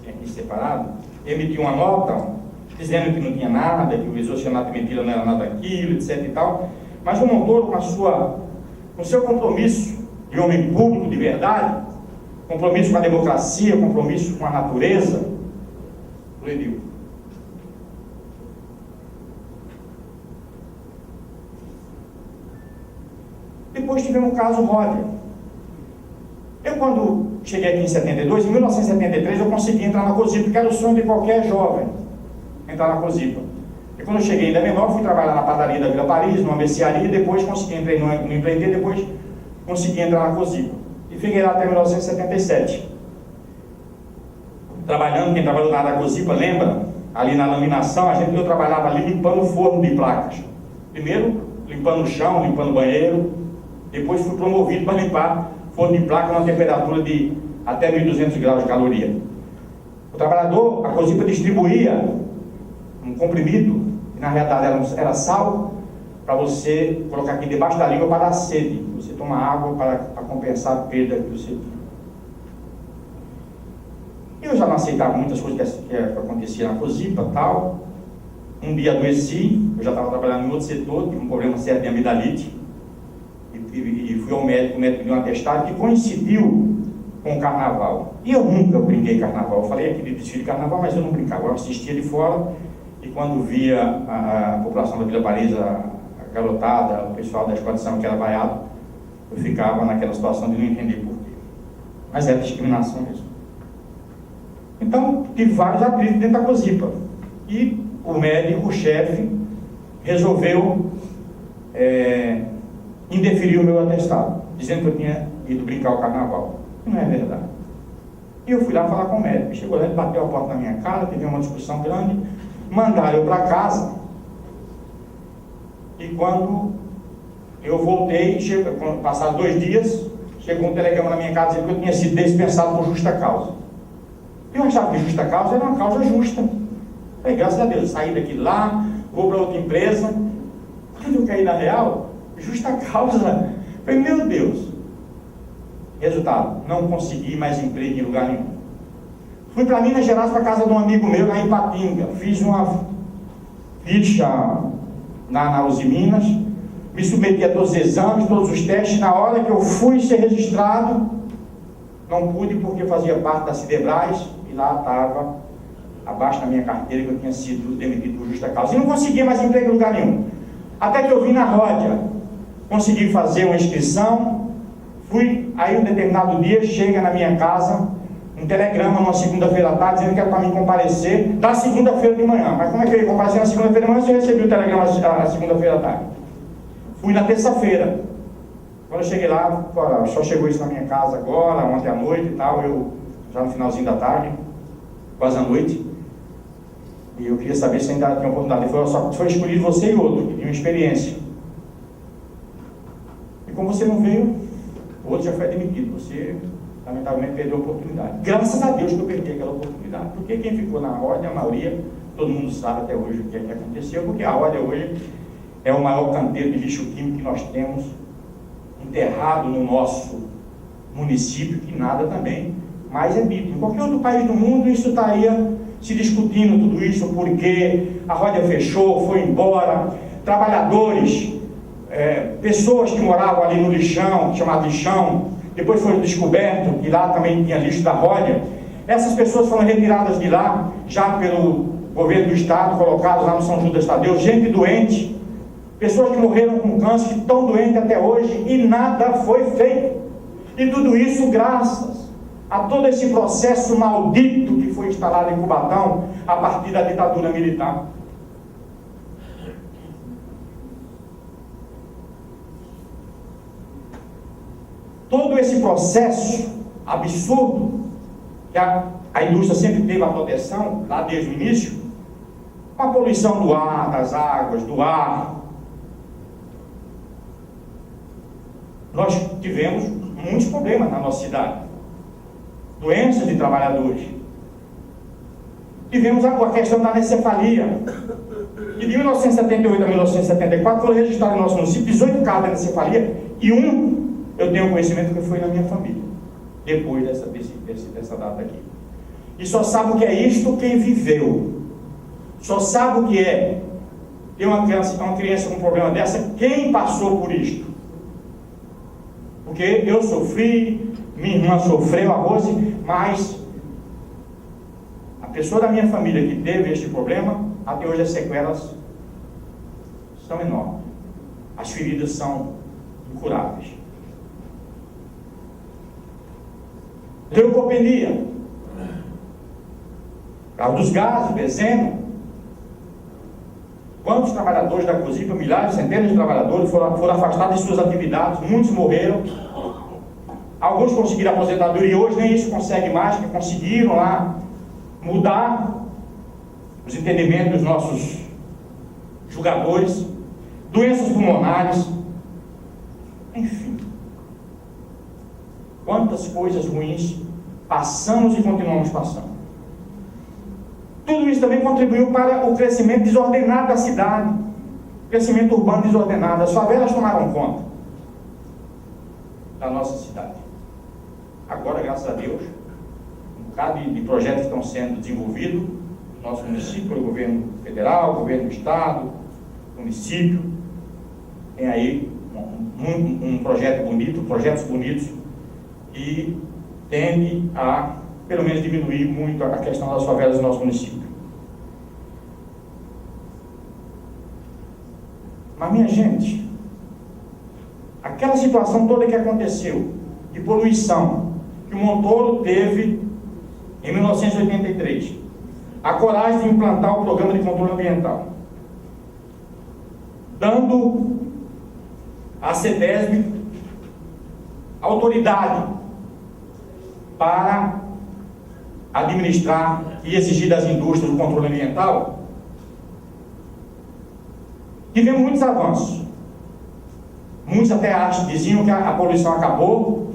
S3: aqui separado, emitiu uma nota dizendo que não tinha nada, que o isocianato de metila não era nada daquilo, etc. e tal. Mas o Montoro, com o seu compromisso de homem público de verdade, compromisso com a democracia, compromisso com a natureza, proibiu. Depois tivemos o caso Rodia. Eu, quando cheguei aqui em 72, em 1973, eu consegui entrar na COSIPA, que era o sonho de qualquer jovem, entrar na COSIPA. E quando eu cheguei ainda menor, fui trabalhar na padaria da Vila Paris, numa mercearia, depois consegui entrar no empreender, depois consegui entrar na COSIPA. E fiquei lá até 1977. Trabalhando, quem trabalhou na área da COSIPA, lembra? Ali na laminação, eu trabalhava ali limpando o forno de placas. Primeiro, limpando o chão, limpando o banheiro. Depois fui promovido para limpar forno de placa numa temperatura de até 1.200 graus de caloria. O trabalhador, a COSIPA distribuía um comprimido, que na realidade era sal, para você colocar aqui debaixo da língua para dar sede. Você toma água para compensar a perda que você tinha. Eu já não aceitava muitas coisas que aconteciam na COSIPA e tal. Um dia adoeci, eu já estava trabalhando em outro setor, tive um problema sério de amidalite. E fui ao médico, o médico deu um atestado que coincidiu com o carnaval. E eu nunca brinquei carnaval. Eu falei aqui de desfile de carnaval, mas eu não brincava. Eu assistia de fora e quando via a população da Vila Paris, a garotada, o pessoal da escola de samba que era vaiado, eu ficava naquela situação de não entender porquê. Mas era discriminação mesmo. Então, tive vários atritos dentro da COSIPA. E o médico, o chefe, resolveu indeferir o meu atestado, dizendo que eu tinha ido brincar o carnaval. E não é verdade. E eu fui lá falar com o médico. Chegou lá, ele bateu a porta na minha cara, teve uma discussão grande, mandaram eu para casa. E quando eu voltei, passaram 2 dias, chegou um telegrama na minha casa dizendo que eu tinha sido dispensado por justa causa. Eu achava que justa causa era uma causa justa. Falei, graças a Deus, saí daqui lá, vou para outra empresa. Quando eu caí na real, justa causa. Falei, meu Deus. Resultado, não consegui mais emprego em lugar nenhum. Fui para Minas Gerais, para casa de um amigo meu lá em Ipatinga. Fiz uma ficha na Uzi Minas, me submeti a todos os exames, todos os testes. Na hora que eu fui ser registrado, não pude porque fazia parte da Cidebras e lá estava abaixo da minha carteira que eu tinha sido demitido por justa causa. E não conseguia mais emprego em lugar nenhum. Até que eu vim na Rodia, consegui fazer uma inscrição, fui, aí um determinado dia, chega na minha casa um telegrama numa segunda-feira à tarde, dizendo que era para me comparecer na segunda-feira de manhã. Mas como é que eu ia comparecer na segunda-feira de manhã se eu recebi o telegrama na segunda-feira à tarde? Fui na terça-feira. Quando eu cheguei lá, só chegou isso na minha casa agora, ontem à noite e tal, eu já no finalzinho da tarde, quase à noite. E eu queria saber se ainda tinha oportunidade. Ele falou, só foi escolhido você e outro, que tinha uma experiência. E como você não veio, o outro já foi demitido. Você, lamentavelmente, perdeu a oportunidade. Graças a Deus que eu perdi aquela oportunidade. Porque quem ficou na ordem, a maioria, Todo mundo sabe até hoje o que é que aconteceu, porque a Ródia hoje é o maior canteiro de lixo químico que nós temos enterrado no nosso município, que nada também mais é dito. Em qualquer outro país do mundo isso estaria se discutindo tudo isso, porque a Ródia fechou, foi embora, trabalhadores, pessoas que moravam ali no lixão, chamado lixão, depois foi descoberto que lá também tinha lixo da Ródia. Essas pessoas foram retiradas de lá, já pelo governo do estado, colocadas lá no São Judas Tadeu, gente doente, pessoas que morreram com câncer, que estão doentes até hoje, e nada foi feito. E tudo isso graças a todo esse processo maldito que foi instalado em Cubatão a partir da ditadura militar. Todo esse processo absurdo, que a indústria sempre teve a proteção, lá desde o início, com a poluição do ar, das águas, do ar, nós tivemos muitos problemas na nossa cidade. Doenças de trabalhadores. Tivemos a questão da anencefalia, que de 1978 a 1974 foram registrados no nosso município 18 casos de anencefalia, e eu tenho conhecimento que foi na minha família, depois dessa data aqui. E só sabe o que é isto quem viveu. Só sabe o que é ter uma criança com um problema dessa, quem passou por isto. Porque eu sofri, minha irmã sofreu, a Rose, mas a pessoa da minha família que teve este problema, até hoje as sequelas são enormes. As feridas são incuráveis. Leucopenia, por causa dos gases, dezena. Quantos trabalhadores da COSIPA, milhares, centenas de trabalhadores foram afastados de suas atividades, muitos morreram. Alguns conseguiram aposentadoria e hoje nem isso consegue mais, que conseguiram lá mudar os entendimentos dos nossos julgadores, doenças pulmonares, enfim. Quantas coisas ruins passamos e continuamos passando. Tudo isso também contribuiu para o crescimento desordenado da cidade, crescimento urbano desordenado. As favelas tomaram conta da nossa cidade. Agora, graças a Deus, um bocado de projetos estão sendo desenvolvidos no nosso município, pelo governo federal, governo do estado, município. Tem aí um projeto bonito, projetos bonitos, e tende a, pelo menos, diminuir muito a questão das favelas do nosso município. Mas, minha gente, aquela situação toda que aconteceu, de poluição, que o Montoro teve em 1983, a coragem de implantar o programa de controle ambiental, dando à CETESB autoridade para administrar e exigir das indústrias o controle ambiental. Tivemos muitos avanços. Muitos até diziam que a poluição acabou,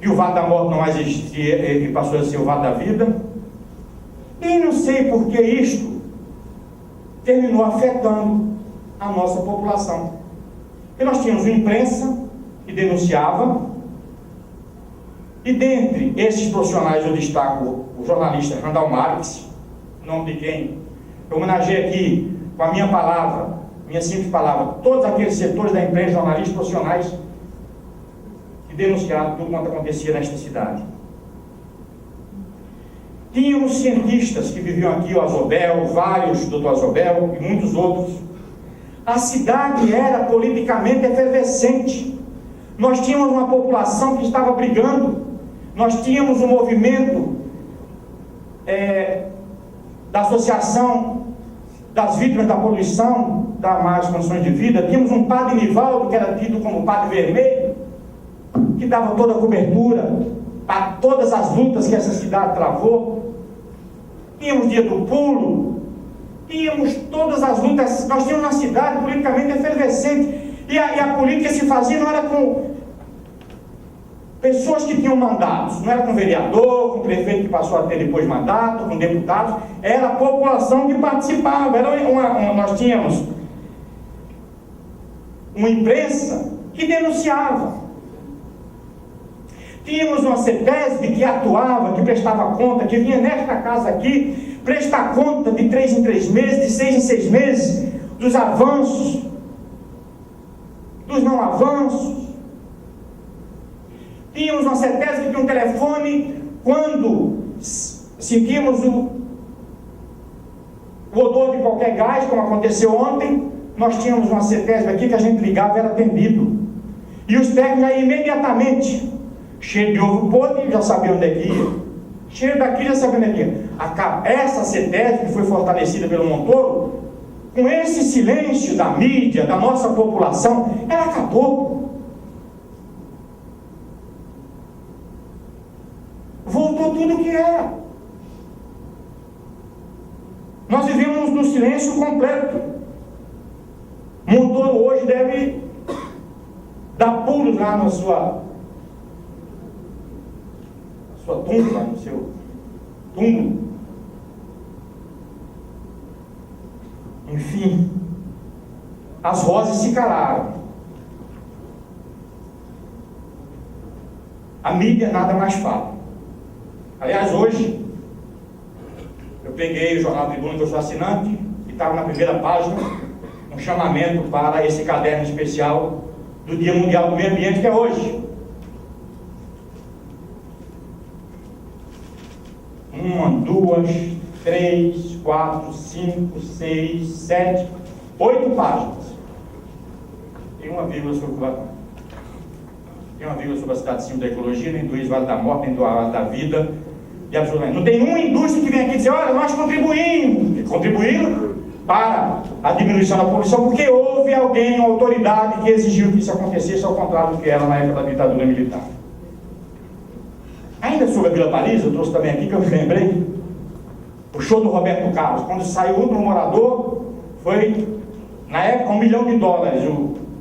S3: que o vale da morte não mais existia e passou a ser o vale da vida. E não sei por que isto terminou afetando a nossa população. Porque nós tínhamos uma imprensa que denunciava, e dentre esses profissionais eu destaco o jornalista Randall Marques, em nome de quem eu homenageei aqui com a minha palavra, minha simples palavra, todos aqueles setores da imprensa, jornalistas profissionais que denunciaram tudo quanto acontecia nesta cidade. Tínhamos cientistas que viviam aqui, o Azobel, vários, o doutor Azobel e muitos outros. A cidade era politicamente efervescente. Nós tínhamos uma população que estava brigando. Nós tínhamos um movimento da Associação das Vítimas da Poluição, das Más Condições de Vida. Tínhamos um padre Nivaldo, que era tido como padre vermelho, que dava toda a cobertura para todas as lutas que essa cidade travou. Tínhamos dia do pulo, tínhamos todas as lutas. Nós tínhamos uma cidade politicamente efervescente, e a política se fazia não era Pessoas que tinham mandatos, não era com vereador, com prefeito que passou a ter depois mandato, com deputados, era a população que participava. Nós tínhamos uma imprensa que denunciava. Tínhamos uma CETESB que atuava, que prestava conta, que vinha nesta casa aqui prestar conta de 3 em 3 meses, de 6 em 6 meses, dos avanços, dos não avanços. Tínhamos uma CETESB que tinha um telefone quando sentíamos o odor de qualquer gás, como aconteceu ontem. Nós tínhamos uma CETESB aqui que a gente ligava e era atendido. E os técnicos aí imediatamente, cheio de ovo podre, já sabia onde é que ia. Cheio daqui, já sabia onde é que ia. Essa CETESB que foi fortalecida pelo Montoro, com esse silêncio da mídia, da nossa população, ela acabou. Voltou tudo o que era. Nós vivemos no silêncio completo. Montoro hoje deve dar pulos lá na sua tumba, no seu túmulo. Enfim, as vozes se calaram. A mídia nada mais fala. Aliás, hoje, eu peguei o Jornal Tribuna, que eu sou assinante, e estava na primeira página um chamamento para esse caderno especial do Dia Mundial do Meio Ambiente, que é hoje. 1, 2, 3, 4, 5, 6, 7, 8 páginas. Tem uma vírgula sobre o Cubatão. Tem uma vírgula sobre a cidade de cima da ecologia, nem do ex-vale da morte, nem do vale da vida. E absolutamente. Não tem uma indústria que vem aqui dizer, olha, nós contribuímos para a diminuição da poluição, porque houve alguém, uma autoridade que exigiu que isso acontecesse, ao contrário do que era na época da ditadura militar. Ainda sobre a Vila Paris, eu trouxe também aqui, que eu me lembrei, o show do Roberto Carlos. Quando saiu o último morador, foi, na época, $1 milhão,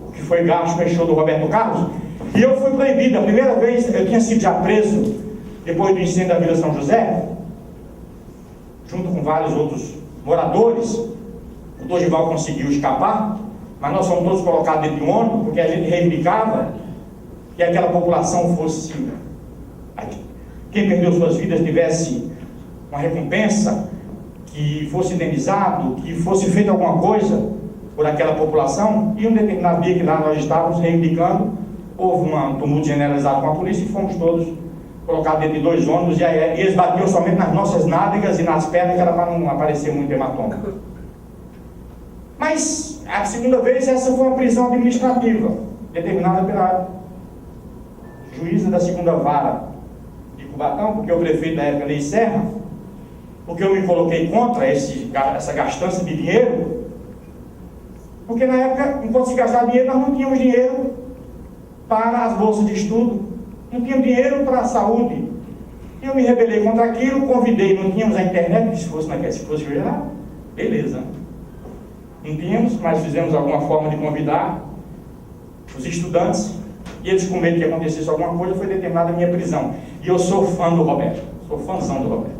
S3: o que foi gasto com esse show do Roberto Carlos. E eu fui proibido. A primeira vez, eu tinha sido já preso, depois do incêndio da Vila São José, junto com vários outros moradores. O Dorival conseguiu escapar, mas nós fomos todos colocados dentro de um ônibus, porque a gente reivindicava que aquela população fosse, quem perdeu suas vidas tivesse uma recompensa, que fosse indenizado, que fosse feita alguma coisa por aquela população. E um determinado dia que lá nós estávamos reivindicando, houve um tumulto generalizado com a polícia e fomos todos colocados dentro de 2 ônibus, e eles batiam somente nas nossas nádegas e nas pernas, que era para não aparecer muito hematoma. Mas a segunda vez, essa foi uma prisão administrativa, determinada pela juíza da 2ª vara de Cubatão, porque o prefeito da época, Ney Serra, porque eu me coloquei contra essa gastança de dinheiro, porque na época, enquanto se gastava dinheiro, nós não tínhamos dinheiro para as bolsas de estudo, não tínhamos dinheiro para a saúde. Eu me rebelei contra aquilo, convidei, não tínhamos a internet, se fosse hoje lá, beleza. Não tínhamos, mas fizemos alguma forma de convidar os estudantes, e eles, com medo que acontecesse alguma coisa, foi determinada a minha prisão. E eu sou fã do Roberto, sou fãzão do Roberto.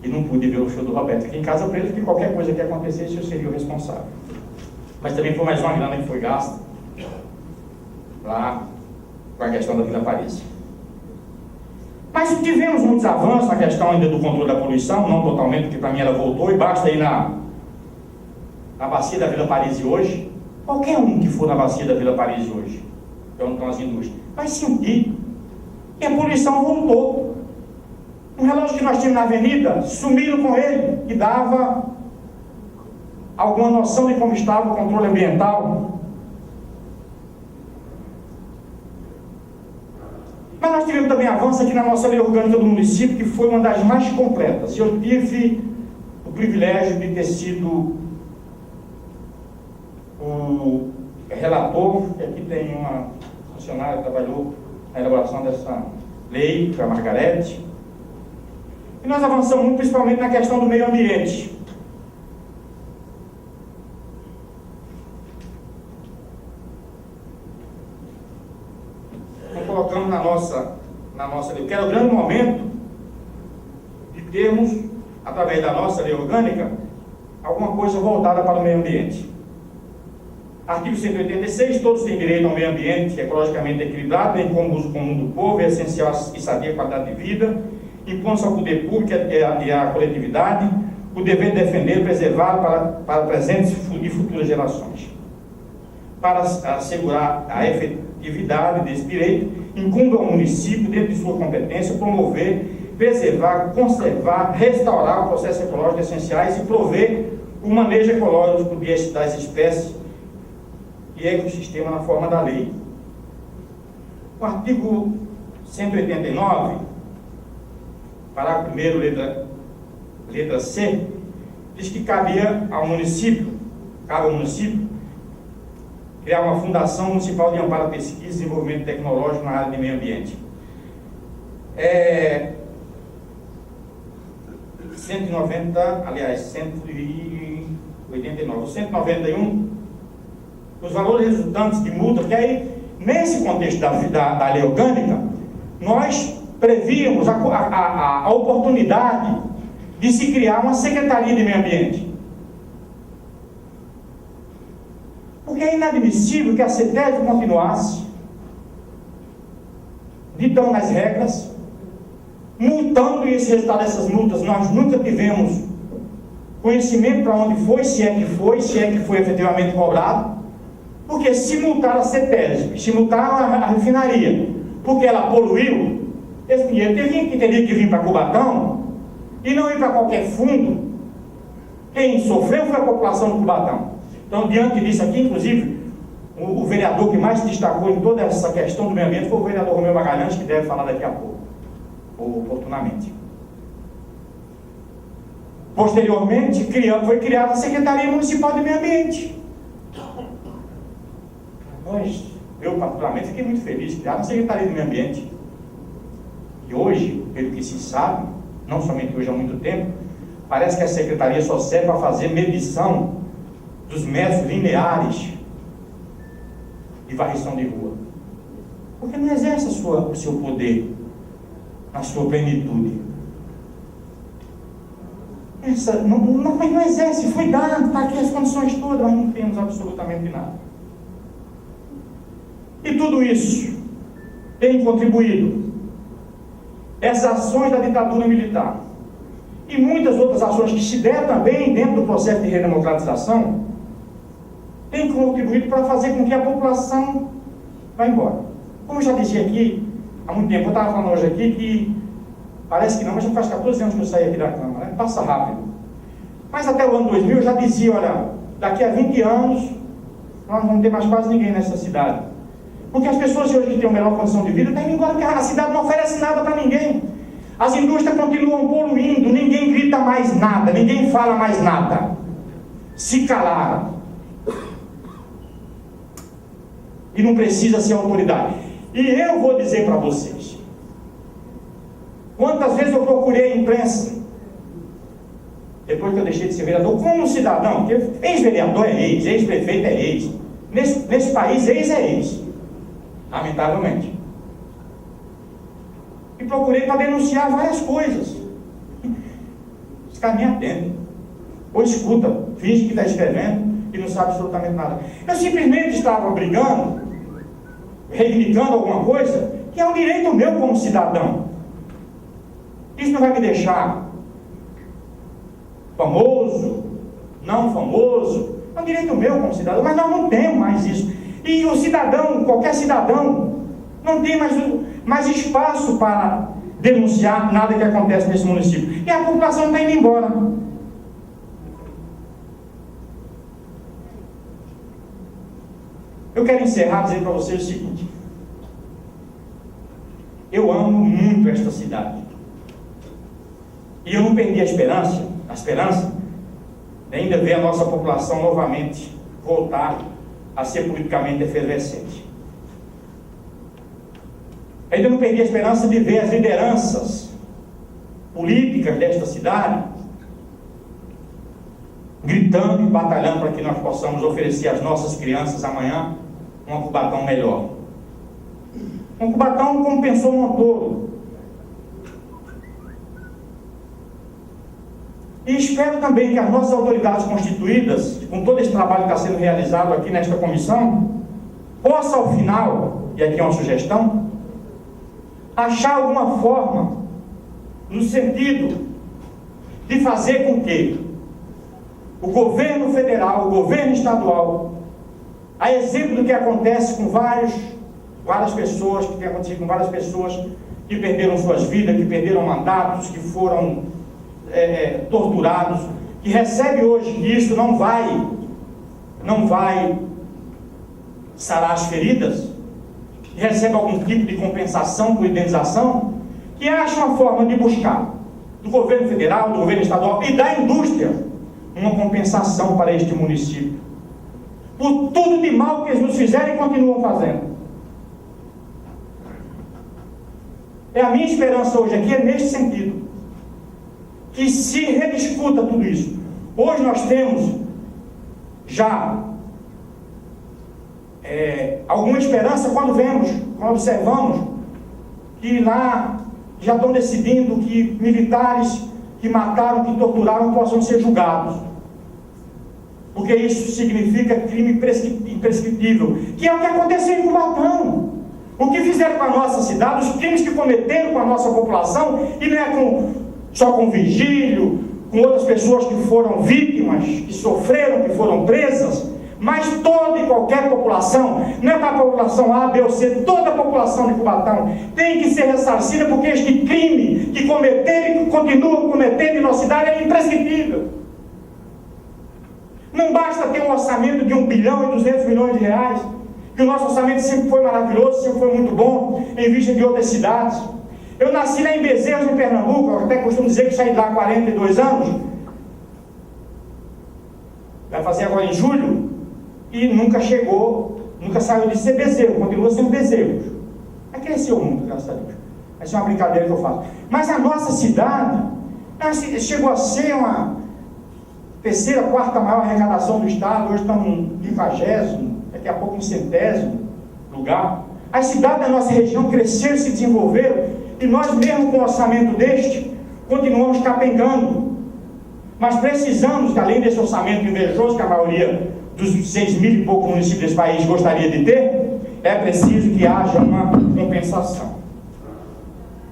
S3: E não pude ver o show do Roberto aqui em casa preso, porque qualquer coisa que acontecesse eu seria o responsável. Mas também foi mais uma grana que foi gasta lá com a questão da Vila Paris. Mas tivemos muitos avanços na questão ainda do controle da poluição, não totalmente, porque para mim ela voltou, e basta ir na bacia da Vila Paris hoje, qualquer um que for na bacia da Vila Paris hoje, que é onde estão as indústrias, vai sentir que a poluição voltou. Um relógio que nós tínhamos na avenida, sumiram com ele, que dava alguma noção de como estava o controle ambiental. Mas nós tivemos também avanço aqui na nossa lei orgânica do município, que foi uma das mais completas. Eu tive o privilégio de ter sido o relator, que aqui tem uma funcionária que trabalhou na elaboração dessa lei, que é a Margarete. E nós avançamos muito, principalmente na questão do meio ambiente. Nós colocamos na nossa é o grande momento de termos, através da nossa lei orgânica, alguma coisa voltada para o meio ambiente. Artigo 186, todos têm direito ao meio ambiente ecologicamente equilibrado, bem como o uso comum do povo, é essencial e sadia a qualidade de vida, impõe-se ao poder público e à coletividade o dever de defender e preservar para presentes e futuras gerações. Para assegurar a efetividade desse direito, incumbe ao município, dentro de sua competência, promover, preservar, conservar, restaurar o processo ecológico essenciais e prover o manejo ecológico das espécies e ecossistema na forma da lei. O artigo 189, parágrafo 1º, letra C, diz que cabe ao município criar uma fundação municipal de amparo à pesquisa e desenvolvimento tecnológico na área de meio ambiente. 189, o 191, os valores resultantes de multa, porque aí, nesse contexto da lei orgânica, nós prevíamos a oportunidade de se criar uma Secretaria de Meio Ambiente. Porque é inadmissível que a CETESB continuasse ditando as regras, multando, e esse resultado dessas multas nós nunca tivemos conhecimento para onde foi, se é que foi efetivamente cobrado. Porque se multar a CETESB, se multar a refinaria, porque ela poluiu, esse dinheiro teria que vir para Cubatão e não ir para qualquer fundo. Quem sofreu foi a população do Cubatão. Então, diante disso aqui, inclusive, o vereador que mais se destacou em toda essa questão do meio ambiente foi o vereador Romeu Magalhães, que deve falar daqui a pouco, ou oportunamente. Posteriormente, foi criada a Secretaria Municipal de Meio Ambiente. Eu particularmente fiquei muito feliz de criar a Secretaria de Meio Ambiente. E hoje, pelo que se sabe, não somente hoje, há muito tempo, parece que a Secretaria só serve para fazer medição dos metros lineares de varrição de rua. Porque não exerce o seu poder na sua plenitude. Mas não exerce, foi dado, está aqui as condições todas, nós não temos absolutamente nada. E tudo isso tem contribuído, essas ações da ditadura militar e muitas outras ações que se deram também dentro do processo de redemocratização, tem contribuído para fazer com que a população vá embora. Como eu já disse aqui há muito tempo, eu estava falando hoje aqui que parece que não, mas já faz 14 anos que eu saí aqui da Câmara, né? Passa rápido. Mas até o ano 2000 eu já dizia, olha, daqui a 20 anos nós não vamos ter mais quase ninguém nessa cidade. Porque as pessoas hoje que têm uma melhor condição de vida estão indo embora, porque a cidade não oferece nada para ninguém. As indústrias continuam poluindo, ninguém grita mais nada, ninguém fala mais nada. Se calaram. E não precisa ser autoridade. E eu vou dizer para vocês, quantas vezes eu procurei a imprensa, depois que eu deixei de ser vereador, como cidadão, porque ex-vereador é ex, ex-prefeito é ex. Nesse país, ex é ex. Lamentavelmente. E procurei para denunciar várias coisas. Os caras me atendem. Ou escuta, finge que está escrevendo e não sabe absolutamente nada. Eu simplesmente estava brigando, reivindicando alguma coisa, que é um direito meu como cidadão. Isso não vai me deixar famoso, não famoso. É um direito meu como cidadão, mas nós não temos mais isso. E o cidadão, qualquer cidadão, não tem mais espaço para denunciar nada que acontece nesse município. E a população está indo embora. Eu quero encerrar dizendo para vocês o seguinte. Eu amo muito esta cidade. E eu não perdi a esperança de ainda ver a nossa população novamente voltar a ser politicamente efervescente. Ainda não perdi a esperança de ver as lideranças políticas desta cidade gritando e batalhando para que nós possamos oferecer às nossas crianças amanhã um Cubatão melhor. Um Cubatão como pensou Montoro, E espero também que as nossas autoridades constituídas, com todo esse trabalho que está sendo realizado aqui nesta comissão, possa ao final, e aqui é uma sugestão, achar alguma forma, no sentido de fazer com que o governo federal, o governo estadual, a exemplo do que acontece com várias pessoas, que tem acontecido com várias pessoas que perderam suas vidas, que perderam mandatos, que foram torturados, que recebe hoje que isso não vai sarar as feridas, que recebe algum tipo de compensação por indenização, que acha uma forma de buscar do governo federal, do governo estadual e da indústria uma compensação para este município por tudo de mal que eles nos fizeram e continuam fazendo. A minha esperança hoje aqui é neste sentido, que se rediscuta tudo isso. Hoje nós temos já alguma esperança quando observamos que lá já estão decidindo que militares que mataram, que torturaram, possam ser julgados, porque isso significa crime imprescritível, que é o que aconteceu em Cubatão. O que fizeram com a nossa cidade, os crimes que cometeram com a nossa população, e não é só com Vigílio, com outras pessoas que foram vítimas, que sofreram, que foram presas, mas toda e qualquer população, não é para a população A, B ou C, toda a população de Cubatão tem que ser ressarcida, porque este crime que cometeram e que continuam cometendo em nossa cidade é imprescritível. Não basta ter um orçamento de 1 bilhão e 200 milhões de reais, que o nosso orçamento sempre foi maravilhoso, sempre foi muito bom, em vista de outras cidades. Eu nasci lá em Bezerros, em Pernambuco, eu até costumo dizer que saí de lá há 42 anos, vai fazer agora em julho, e nunca saiu de ser Bezerro, continua sendo Bezerros. Aí cresceu muito, graças a Deus. Essa é uma brincadeira que eu faço. Mas a nossa cidade chegou a ser uma terceira, quarta maior arrecadação do estado, hoje estamos em 20º, daqui a pouco em 100º lugar. As cidades da nossa região cresceram, se desenvolveram, e nós mesmo com o orçamento deste, continuamos capengando. Mas precisamos, além desse orçamento invejoso que a maioria dos 6.000 e poucos municípios desse país gostaria de ter, é preciso que haja uma compensação.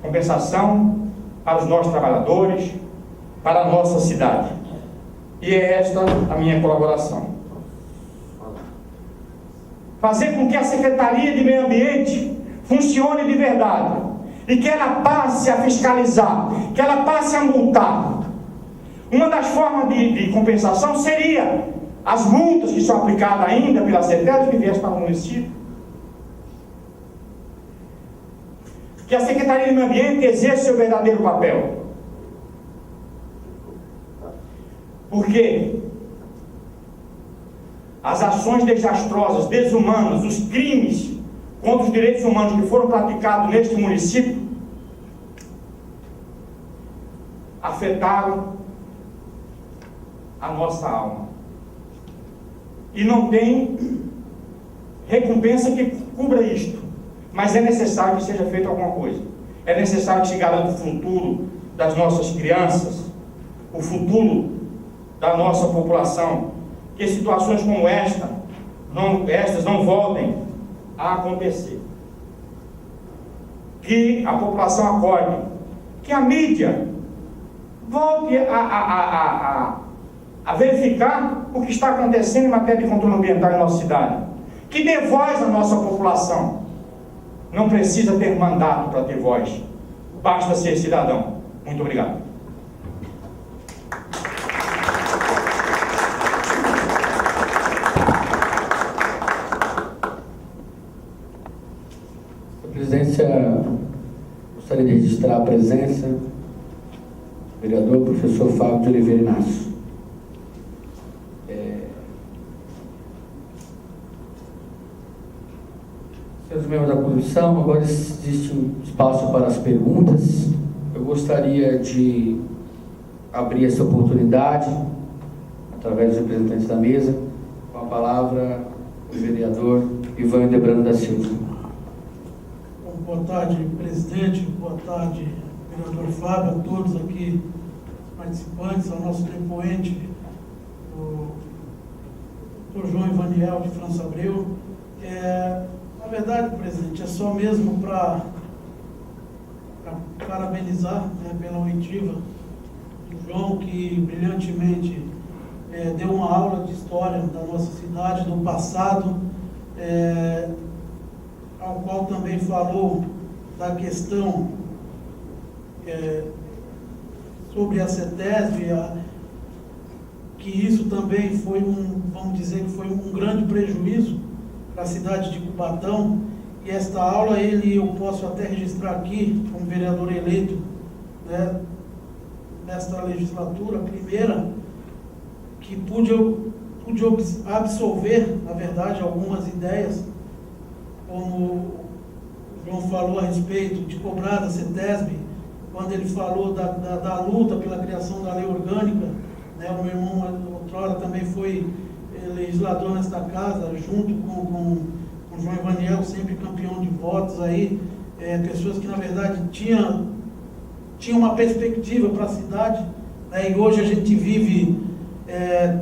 S3: Compensação para os nossos trabalhadores, para a nossa cidade. E é esta a minha colaboração. Fazer com que a Secretaria de Meio Ambiente funcione de verdade, e que ela passe a fiscalizar, que ela passe a multar. Uma das formas de compensação seria as multas que são aplicadas ainda pela CETESB que viessem para o município. Que a Secretaria de Meio Ambiente exerça seu verdadeiro papel. Porque as ações desastrosas, desumanas, os crimes contra os direitos humanos que foram praticados neste município afetaram a nossa alma. E não tem recompensa que cubra isto. Mas é necessário que seja feita alguma coisa. É necessário que se garanta o futuro das nossas crianças, o futuro da nossa população, que situações como estas não voltem a acontecer. Que a população acorde, que a mídia volte a verificar o que está acontecendo em matéria de controle ambiental em nossa cidade, que dê voz à nossa população. Não precisa ter mandato para ter voz, basta ser cidadão. Muito obrigado.
S1: Presidência, gostaria de registrar a presença do vereador professor Fábio de Oliveira Inácio. Senhores membros da comissão, agora existe um espaço para as perguntas. Eu gostaria de abrir essa oportunidade, através dos representantes da mesa, com a palavra o vereador Ivan Ildebrando da Silva.
S2: Boa tarde, presidente. Boa tarde, vereador Fábio, a todos aqui participantes, ao nosso depoente, o Dr. João Ivaniel de França Abreu. Na verdade, presidente, é só mesmo para parabenizar, né, pela oitiva do João, que brilhantemente deu uma aula de história da nossa cidade, do passado, ao qual também falou da questão sobre a CETESB, que isso também foi vamos dizer que foi um grande prejuízo para a cidade de Cubatão. E esta aula eu posso até registrar aqui, como vereador eleito, né, nesta legislatura, a primeira, que pude absorver, na verdade, algumas ideias, como o João falou a respeito de cobrar da CETESB, quando ele falou da luta pela criação da lei orgânica, né, o meu irmão outrora também foi legislador nesta casa, junto com o João Ivaniel, sempre campeão de votos aí, pessoas que na verdade tinham uma perspectiva para a cidade, né, e hoje a gente vive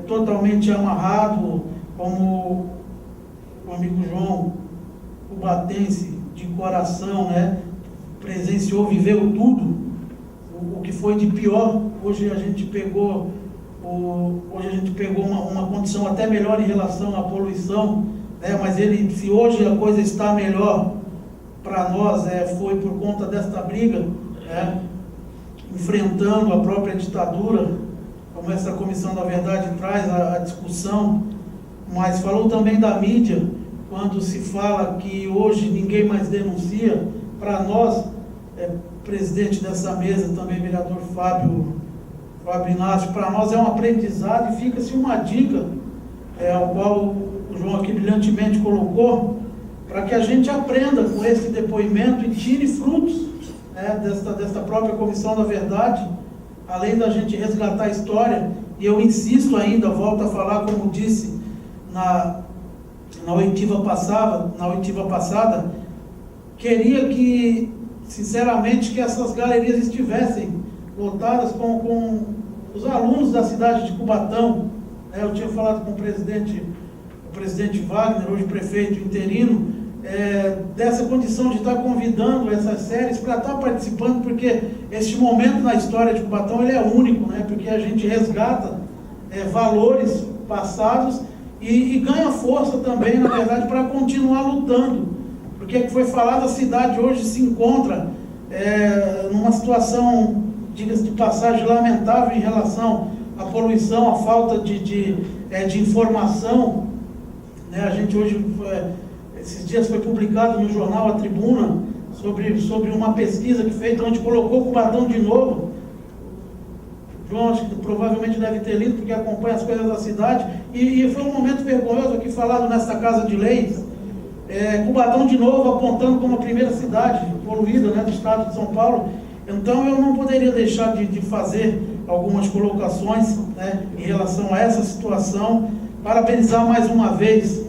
S2: totalmente amarrado, como o amigo João, cubatense de coração, né, presenciou, viveu tudo, o que foi de pior. Hoje a gente pegou uma condição até melhor em relação à poluição, né, mas se hoje a coisa está melhor para nós, foi por conta desta briga, né, enfrentando a própria ditadura, como essa comissão da verdade traz a discussão. Mas falou também da mídia, quando se fala que hoje ninguém mais denuncia. Para nós, presidente dessa mesa, também vereador Fábio Inácio, para nós é um aprendizado, e fica-se uma dica, ao qual o João aqui brilhantemente colocou, para que a gente aprenda com esse depoimento e tire frutos, né, desta própria comissão da verdade, além da gente resgatar a história. E eu insisto ainda, volto a falar, como disse na oitiva passada, queria que, sinceramente, que essas galerias estivessem lotadas com os alunos da cidade de Cubatão. Eu tinha falado com o presidente Wagner, hoje prefeito interino, dessa condição de estar convidando essas séries para estar participando, porque este momento na história de Cubatão ele é único, né? Porque a gente resgata valores passados e ganha força também, na verdade, para continuar lutando, porque foi falado, a cidade hoje se encontra numa situação, diga-se de passagem, lamentável em relação à poluição, à falta de informação, né? A gente hoje, esses dias foi publicado no jornal A Tribuna, sobre uma pesquisa que feita, onde colocou Cubatão de novo. João, acho que provavelmente deve ter lido, porque acompanha as coisas da cidade, e foi um momento vergonhoso aqui falado nesta Casa de Leis, Cubatão de novo apontando como a primeira cidade poluída, né, do estado de São Paulo. Então eu não poderia deixar de fazer algumas colocações, né, em relação a essa situação. Parabenizar mais uma vez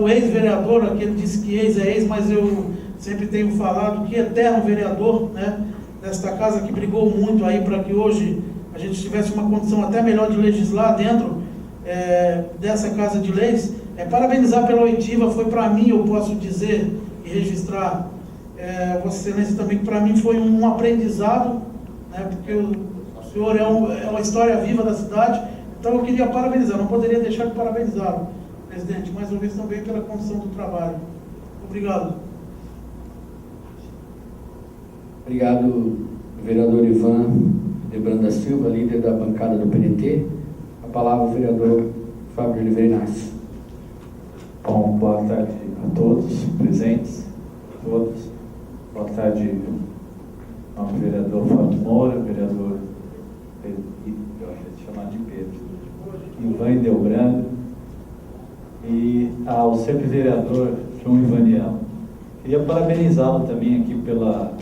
S2: o ex-vereador, que ele disse que ex é ex, mas eu sempre tenho falado que eterno vereador, né, desta casa, que brigou muito aí para que hoje a gente tivesse uma condição até melhor de legislar dentro dessa Casa de Leis. Parabenizar pela oitiva, foi para mim, eu posso dizer e registrar, Vossa Excelência também, que para mim foi um aprendizado, né, porque o senhor é uma história viva da cidade. Então eu queria parabenizar, não poderia deixar de parabenizá-lo, presidente, mais uma vez também pela condição do trabalho. Obrigado.
S1: Obrigado, vereador Ivan Debrando da Silva, líder da bancada do PNT. A palavra ao vereador Fábio Oliveira Inácio.
S4: Bom, boa tarde a todos presentes, todos. Boa tarde ao vereador Fábio Moura, vereador Pedro, eu acho que chamar de Pedro, Ivan Debrando, e ao sempre vereador João Ivaniel. Queria parabenizá-lo também aqui pela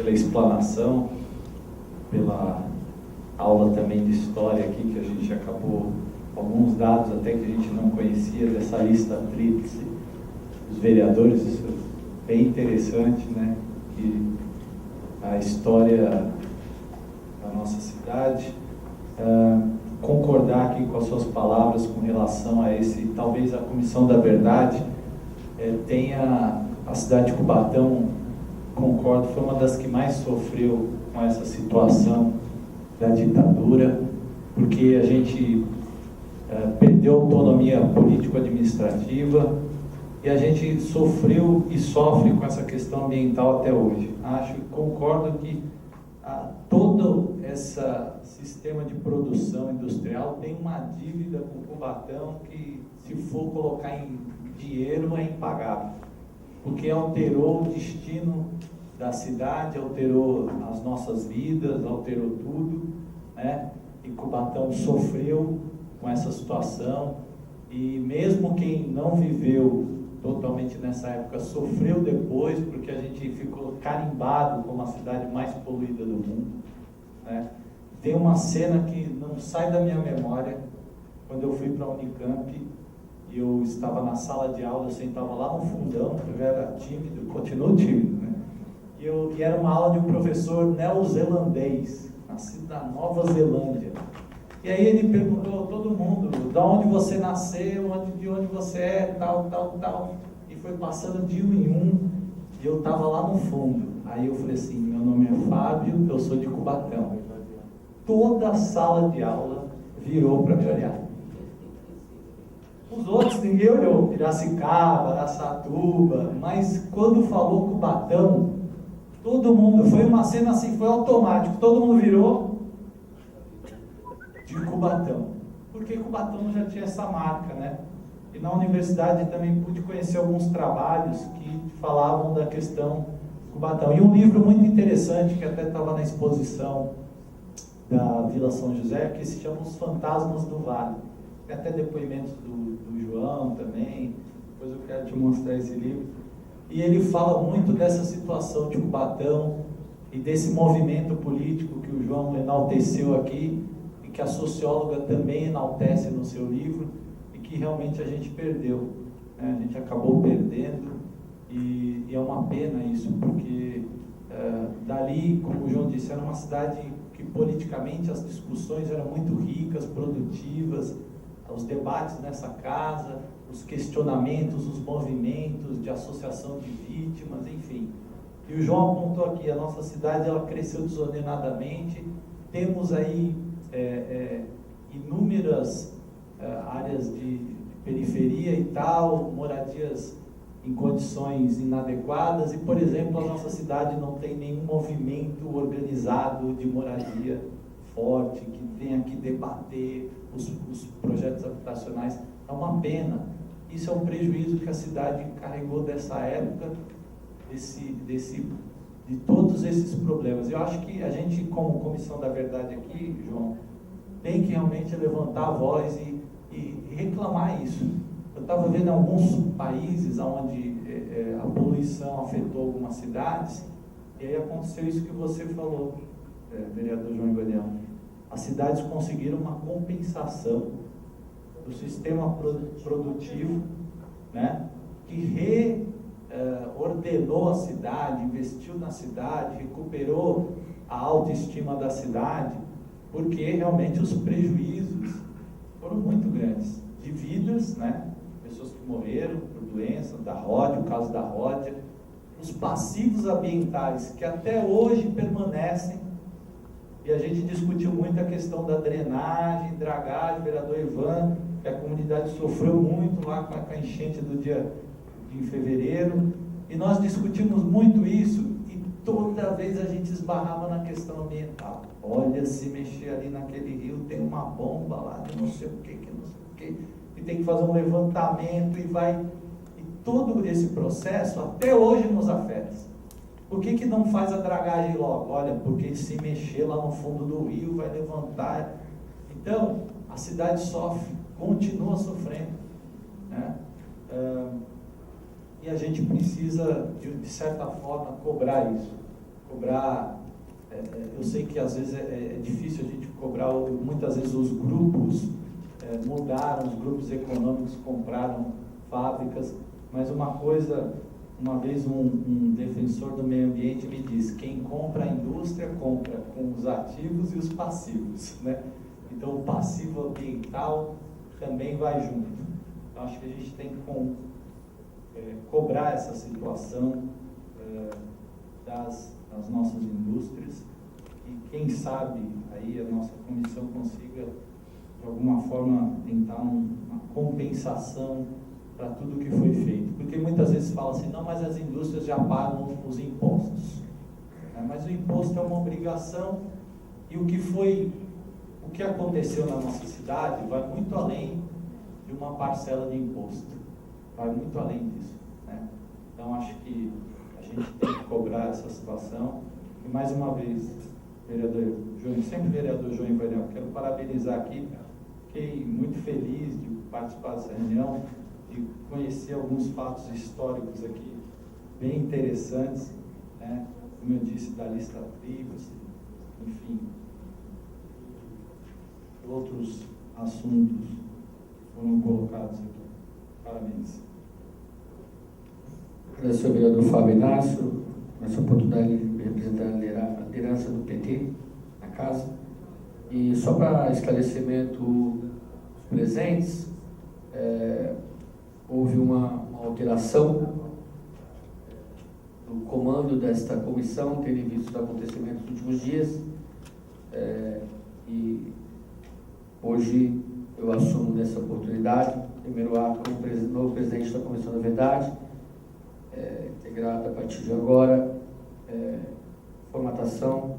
S4: explanação, pela aula também de história aqui, que a gente acabou, alguns dados até que a gente não conhecia dessa lista tríplice dos vereadores. Isso é bem interessante, né? Que a história da nossa cidade. Concordar aqui com as suas palavras com relação a esse, talvez a Comissão da Verdade tenha, a cidade de Cubatão, concordo, foi uma das que mais sofreu com essa situação da ditadura, porque a gente perdeu a autonomia político-administrativa e a gente sofreu e sofre com essa questão ambiental até hoje. Concordo que todo esse sistema de produção industrial tem uma dívida com o Cubatão que, se for colocar em dinheiro, é impagável, porque alterou o destino da cidade, alterou as nossas vidas, alterou tudo, né? E Cubatão sofreu com essa situação, e mesmo quem não viveu totalmente nessa época sofreu depois, porque a gente ficou carimbado como a cidade mais poluída do mundo, né? Tem uma cena que não sai da minha memória, quando eu fui para a Unicamp, e eu estava na sala de aula, eu sentava lá no fundão, eu era tímido, continuo tímido, né? E era uma aula de um professor neozelandês, nascido na Nova Zelândia. E aí ele perguntou a todo mundo, de onde você nasceu, de onde você é, tal. E foi passando de um em um, e eu estava lá no fundo. Aí eu falei assim, meu nome é Fábio, eu sou de Cubatão. Toda a sala de aula virou para me olhar. Os outros ninguém olhou, Piracicaba, Araçatuba, mas quando falou Cubatão, todo mundo, foi uma cena assim, foi automático, todo mundo virou de Cubatão, porque Cubatão já tinha essa marca, né? E na universidade também pude conhecer alguns trabalhos que falavam da questão Cubatão. E um livro muito interessante, que até estava na exposição da Vila São José, que se chama Os Fantasmas do Vale. Tem até depoimentos do João também, depois eu quero te mostrar esse livro. E ele fala muito dessa situação de Cubatão e desse movimento político que o João enalteceu aqui, e que a socióloga também enaltece no seu livro, e que realmente a gente perdeu, né? A gente acabou perdendo, e é uma pena isso, porque dali, como o João disse, era uma cidade que politicamente as discussões eram muito ricas, produtivas, os debates nessa casa, os questionamentos, os movimentos de associação de vítimas, enfim. E o João apontou aqui, a nossa cidade ela cresceu desordenadamente, temos aí inúmeras áreas de periferia e tal, moradias em condições inadequadas, e, por exemplo, a nossa cidade não tem nenhum movimento organizado de moradia forte, que tenha que debater os projetos habitacionais. É uma pena. Isso é um prejuízo que a cidade carregou dessa época, de todos esses problemas. Eu acho que a gente, como Comissão da Verdade aqui, João, tem que realmente levantar a voz e reclamar isso. Eu estava vendo alguns países onde a poluição afetou algumas cidades, e aí aconteceu isso que você falou, vereador João Ibanião. As cidades conseguiram uma compensação do sistema produtivo, né, que ordenou a cidade, investiu na cidade, recuperou a autoestima da cidade, porque realmente os prejuízos foram muito grandes, de vidas, né, pessoas que morreram por doença, o caso da Ródia, os passivos ambientais que até hoje permanecem. E a gente discutiu muito a questão da drenagem, dragagem, vereador Ivan, que a comunidade sofreu muito lá com a enchente do dia de fevereiro, e nós discutimos muito isso, e toda vez a gente esbarrava na questão ambiental. Olha, se mexer ali naquele rio, tem uma bomba lá, de não sei o que, e tem que fazer um levantamento, e todo esse processo até hoje nos afeta. Por que não faz a dragagem logo? Olha, porque se mexer lá no fundo do rio, vai levantar. Então, a cidade sofre, continua sofrendo, né? E a gente precisa, de certa forma, cobrar isso. Eu sei que às vezes é difícil a gente cobrar, muitas vezes os grupos mudaram, os grupos econômicos compraram fábricas, mas uma coisa Uma vez um defensor do meio ambiente me disse: quem compra a indústria compra com os ativos e os passivos, né? Então o passivo ambiental também vai junto. Então acho que a gente tem que cobrar essa situação das nossas indústrias, e quem sabe aí a nossa comissão consiga de alguma forma tentar uma compensação para tudo que foi feito, porque muitas vezes fala assim: não, mas as indústrias já pagam os impostos, mas o imposto é uma obrigação, e o que aconteceu na nossa cidade vai muito além de uma parcela de imposto, vai muito além disso, né? Então acho que a gente tem que cobrar essa situação, e mais uma vez, vereador Júnior, sempre vereador Júnior Varela, quero parabenizar aqui, fiquei muito feliz de participar dessa reunião, de conhecer alguns fatos históricos aqui, bem interessantes, né? Como eu disse, da lista tríplice, enfim, outros assuntos foram colocados aqui. Parabéns.
S1: Agradecer ao vereador Fábio Inácio, nessa oportunidade de representar a liderança do PT na casa. E só para esclarecimento dos presentes, houve uma alteração no comando desta comissão, tendo em vista os acontecimentos dos últimos dias, e hoje eu assumo nessa oportunidade, primeiro ato como novo presidente da Comissão da Verdade, integrada a partir de agora, formatação,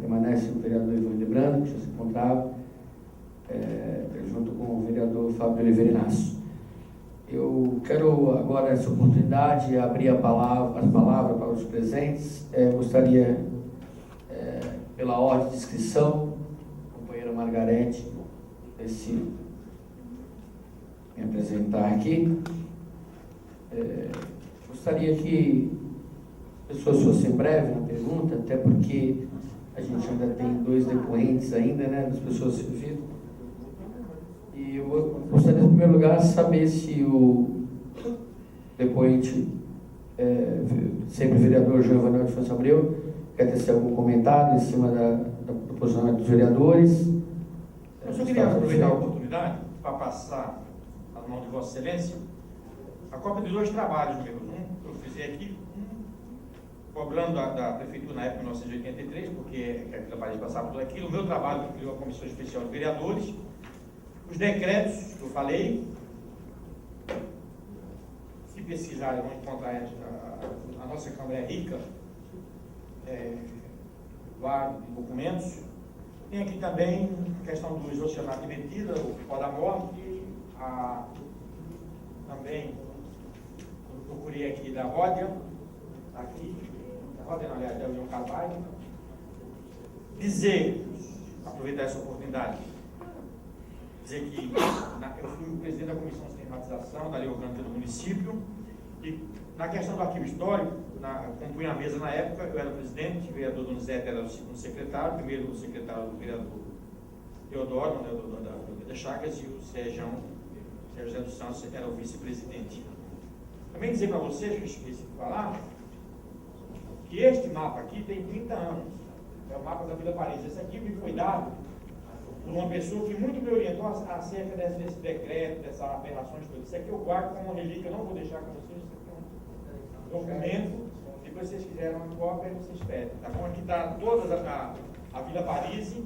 S1: permanece o vereador Ivan Lebrando, que já se encontrava, junto com o vereador Fábio Oliveira Inácio. Eu quero agora, nessa oportunidade, abrir as palavras para os presentes. Gostaria, pela ordem de inscrição, a companheira Margarete, me apresentar aqui. Gostaria que as pessoas fossem breves na pergunta, até porque a gente ainda tem 2 depoentes ainda, né, das pessoas servidas. E eu gostaria, em primeiro lugar, saber se o depoente, sempre vereador João Vanel de França Abreu, quer tecer algum comentário em cima do posicionamento dos vereadores.
S3: Eu só queria aproveitar a oportunidade para passar à mão de Vossa Excelência a cópia de 2 trabalhos meus. Um eu fiz aqui, cobrando da Prefeitura na época de 1983, porque a Vila Paris passava por aquilo. O meu trabalho que criou a Comissão Especial de Vereadores, os decretos que eu falei, se pesquisarem vão encontrar, a nossa Câmara é rica, guarda de documentos. Tem aqui também a questão do esvaziamento de medida, o pó da morte, também eu procurei aqui da Ródia, aqui, da Ródia, não, aliás, da União Carvalho, aproveitar essa oportunidade, dizer que eu fui o presidente da Comissão de Sistematização da Lei Orgânica do município, e na questão do arquivo histórico, compunha a mesa na época, eu era o presidente, o vereador Donizete era o segundo secretário, primeiro o secretário do vereador Teodoro, né, da Chagas, e o Sérgio José dos Santos era o vice-presidente. Também dizer para vocês, que eu esqueci de falar, que este mapa aqui tem 30 anos, é o mapa da Vila Paris. Esse aqui me foi dado por uma pessoa que muito me orientou acerca desse decreto, dessas aberrações todas. Isso aqui eu guardo como uma relíquia, eu não vou deixar com vocês, isso aqui é um documento. Depois, se vocês quiserem uma cópia, vocês pedem. Tá bom? Aqui está toda a Vila Paris,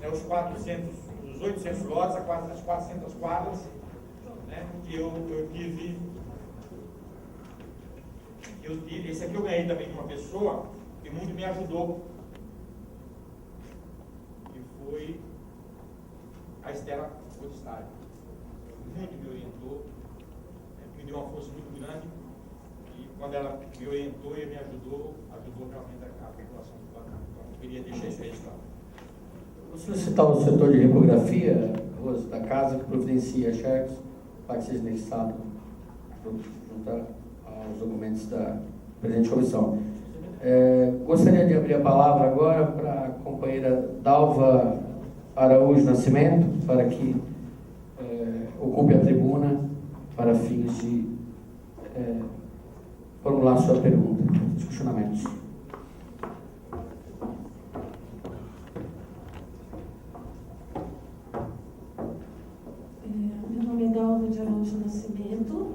S3: os 800 lotes, as 400 quadras, né, que eu tive. Esse aqui eu ganhei também de uma pessoa que muito me ajudou, que foi a Estela Godestari. Muito me orientou, me deu uma força muito grande, e quando ela me orientou e me ajudou realmente a população do Paraná. Então, eu queria deixar isso registrado.
S1: Vou solicitar o setor de repografia, Rosa, da casa, que providencia xerox, para que seja necessário juntar aos documentos da presente comissão. Gostaria de abrir a palavra agora para a companheira Dalva Araújo Nascimento, para que ocupe a tribuna para fins de formular sua pergunta, os questionamentos.
S5: Meu nome é Dalva de Araújo Nascimento.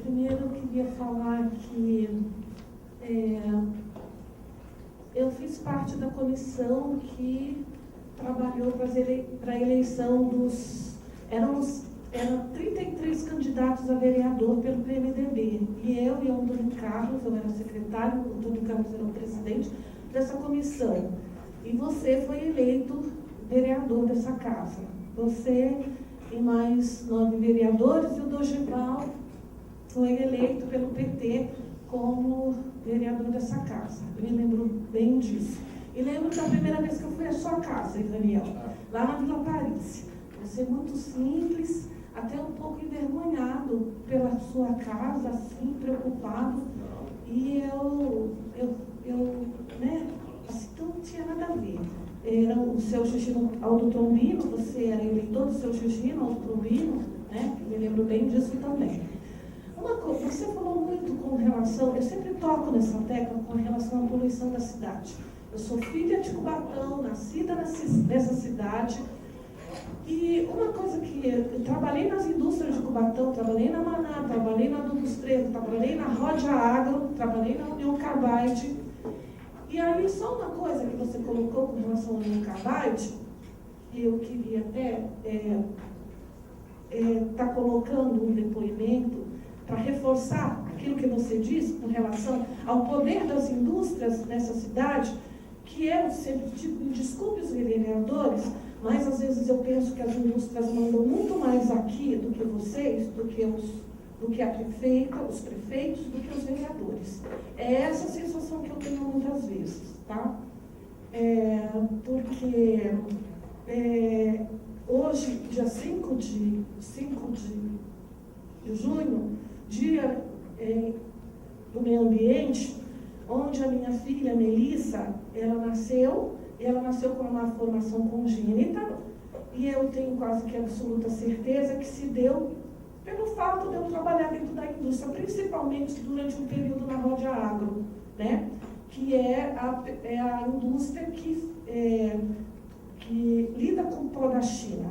S5: Primeiro eu queria falar que eu fiz parte da comissão que trabalhou para a eleição dos... Eram 33 candidatos a vereador pelo PMDB. E eu e o Antônio Carlos, eu era secretário, o Antônio Carlos era o presidente dessa comissão. E você foi eleito vereador dessa casa. Você e mais 9 vereadores, e o Dorival foi eleito pelo PT como vereador dessa casa. Eu me lembro bem disso. E lembro da primeira vez que eu fui à sua casa, Daniel, lá na Vila Paris. Você muito simples, até um pouco envergonhado pela sua casa, assim, preocupado. E eu assim, não tinha nada a ver. Era o seu Gigino Aldo Trombino, você era eleitor do seu Gigino Aldo Trombino, né? Eu me lembro bem disso também. Uma coisa, você falou muito com relação, eu sempre toco nessa tecla com relação à poluição da cidade. Eu sou filha de Cubatão, nascida nessa cidade. E uma coisa que eu trabalhei nas indústrias de Cubatão, trabalhei na Maná, trabalhei na Adubos Preto, trabalhei na Rodia Agro, trabalhei na União Carbide. E aí, só uma coisa que você colocou com relação à União Carbide, que eu queria até estar colocando um depoimento para reforçar aquilo que você disse com relação ao poder das indústrias nessa cidade, que eu sempre digo, me desculpe os vereadores, mas às vezes eu penso que as indústrias mandam muito mais aqui do que vocês, do que a prefeita, os prefeitos, do que os vereadores. É essa sensação que eu tenho muitas vezes, tá? Porque hoje, dia 5 de junho, dia do meio ambiente, onde a minha filha Melissa, ela nasceu com uma formação congênita, e eu tenho quase que absoluta certeza que se deu pelo fato de eu trabalhar dentro da indústria, principalmente durante um período na Rodia Agro, né? Que é a indústria que lida com o pó da China.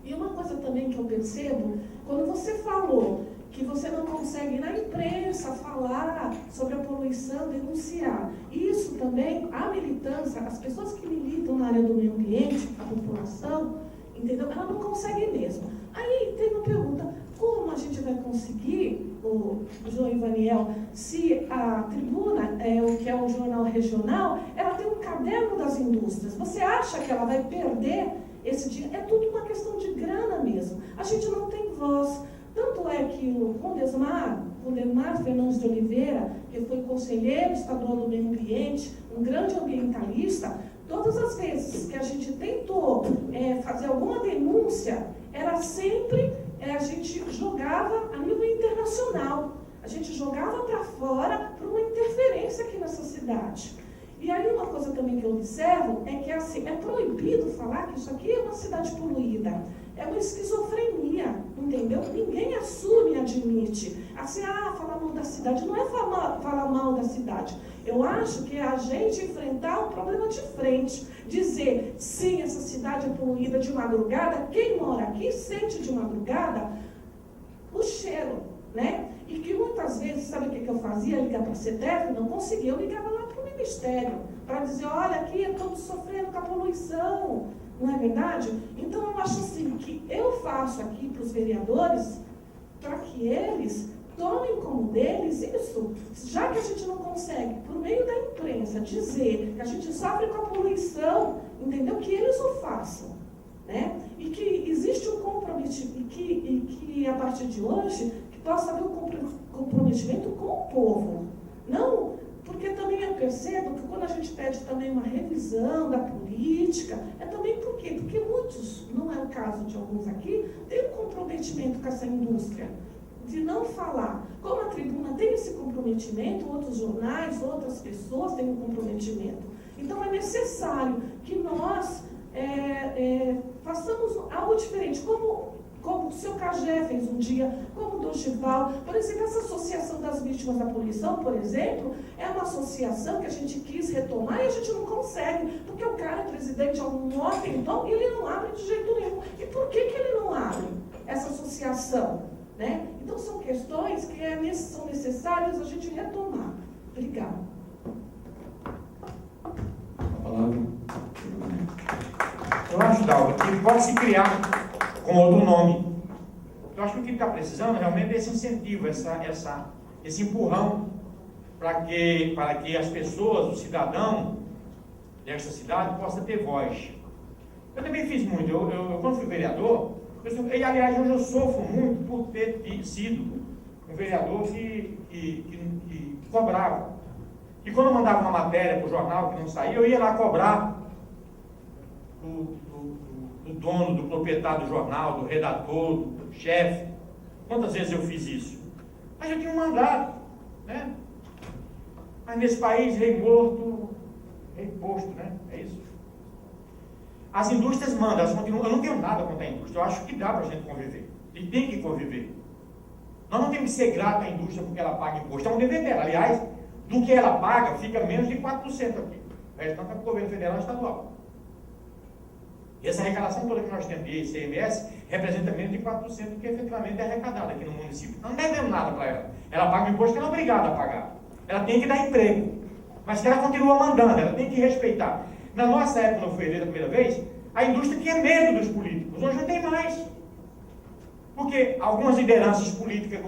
S5: E uma coisa também que eu percebo, quando você falou que você não consegue na imprensa falar sobre a poluição, denunciar. Isso também, a militância, as pessoas que militam na área do meio ambiente, a população, entendeu? Ela não consegue mesmo. Aí tem uma pergunta, como a gente vai conseguir, o João Ivaniel, se a Tribuna, que é o jornal regional, ela tem um caderno das indústrias? Você acha que ela vai perder esse dinheiro? É tudo uma questão de grana mesmo. A gente não tem voz. Tanto é que o Condemar Fernandes de Oliveira, que foi conselheiro estadual do meio ambiente, um grande ambientalista, todas as vezes que a gente tentou fazer alguma denúncia, era sempre, a gente jogava a nível internacional, a gente jogava para fora por uma interferência aqui nessa cidade. E aí uma coisa também que eu observo é que assim, é proibido falar que isso aqui é uma cidade poluída. É uma esquizofrenia, entendeu? Ninguém assume e admite. Assim, falar mal da cidade. Não é falar mal da cidade. Eu acho que é a gente enfrentar o problema de frente. Dizer, sim, essa cidade é poluída de madrugada. Quem mora aqui sente de madrugada o cheiro, né? E que muitas vezes, sabe o que eu fazia? Ligar para a CETEF, não conseguia. Eu ligava lá para o Ministério, para dizer, olha, aqui estamos sofrendo com a poluição. Não é verdade? Então, eu acho assim, que eu faço aqui para os vereadores, para que eles tomem como deles isso, já que a gente não consegue, por meio da imprensa, dizer que a gente sofre com a poluição, entendeu? Que eles o façam, né? E que existe um comprometimento, e que a partir de hoje, que possa haver um comprometimento com o povo. Não, porque também eu percebo que quando a gente pede também uma revisão da política, é também por quê? Porque muitos, não é o caso de alguns aqui, têm um comprometimento com essa indústria, de não falar. Como a Tribuna tem esse comprometimento, outros jornais, outras pessoas têm um comprometimento. Então é necessário que nós façamos algo diferente. Como como o seu Cagé fez um dia, como o do Gival. Por exemplo, essa Associação das Vítimas da Poluição, por exemplo, é uma associação que a gente quis retomar e a gente não consegue, porque o cara, presidente, é um Washington, e ele não abre de jeito nenhum. E por que ele não abre essa associação? Né? Então, são questões que são necessárias a gente retomar. Obrigada.
S1: A palavra.
S3: Eu acho, Dalva, que pode se criar com outro nome. Eu acho que o que está precisando realmente é esse incentivo, esse empurrão para que as pessoas, o cidadão desta cidade possa ter voz. Eu também fiz muito. Eu quando fui vereador, e aliás, hoje eu sofro muito por ter sido um vereador que cobrava. E quando eu mandava uma matéria para o jornal que não saía, eu ia lá cobrar do dono, do proprietário do jornal, do redator, do chefe. Quantas vezes eu fiz isso? Mas eu tinha um mandato, né? Mas nesse país, rei morto, rei posto, né? É isso. As indústrias mandam, elas continuam. Eu não tenho nada contra a indústria, eu acho que dá para a gente conviver. E tem que conviver. Nós não temos que ser grato à indústria porque ela paga imposto, é um dever dela. Aliás, do que ela paga, fica menos de 4% aqui. O restante é para o governo federal e estadual. E essa arrecadação toda que nós temos de ICMS representa menos de 4% do que efetivamente é arrecadado aqui no município. Não devemos nada para ela. Ela paga o imposto que ela é obrigada a pagar. Ela tem que dar emprego. Mas que ela continua mandando, ela tem que respeitar. Na nossa época, quando eu fui eleito a primeira vez, a indústria tinha medo dos políticos. Hoje não tem mais. Porque algumas lideranças políticas,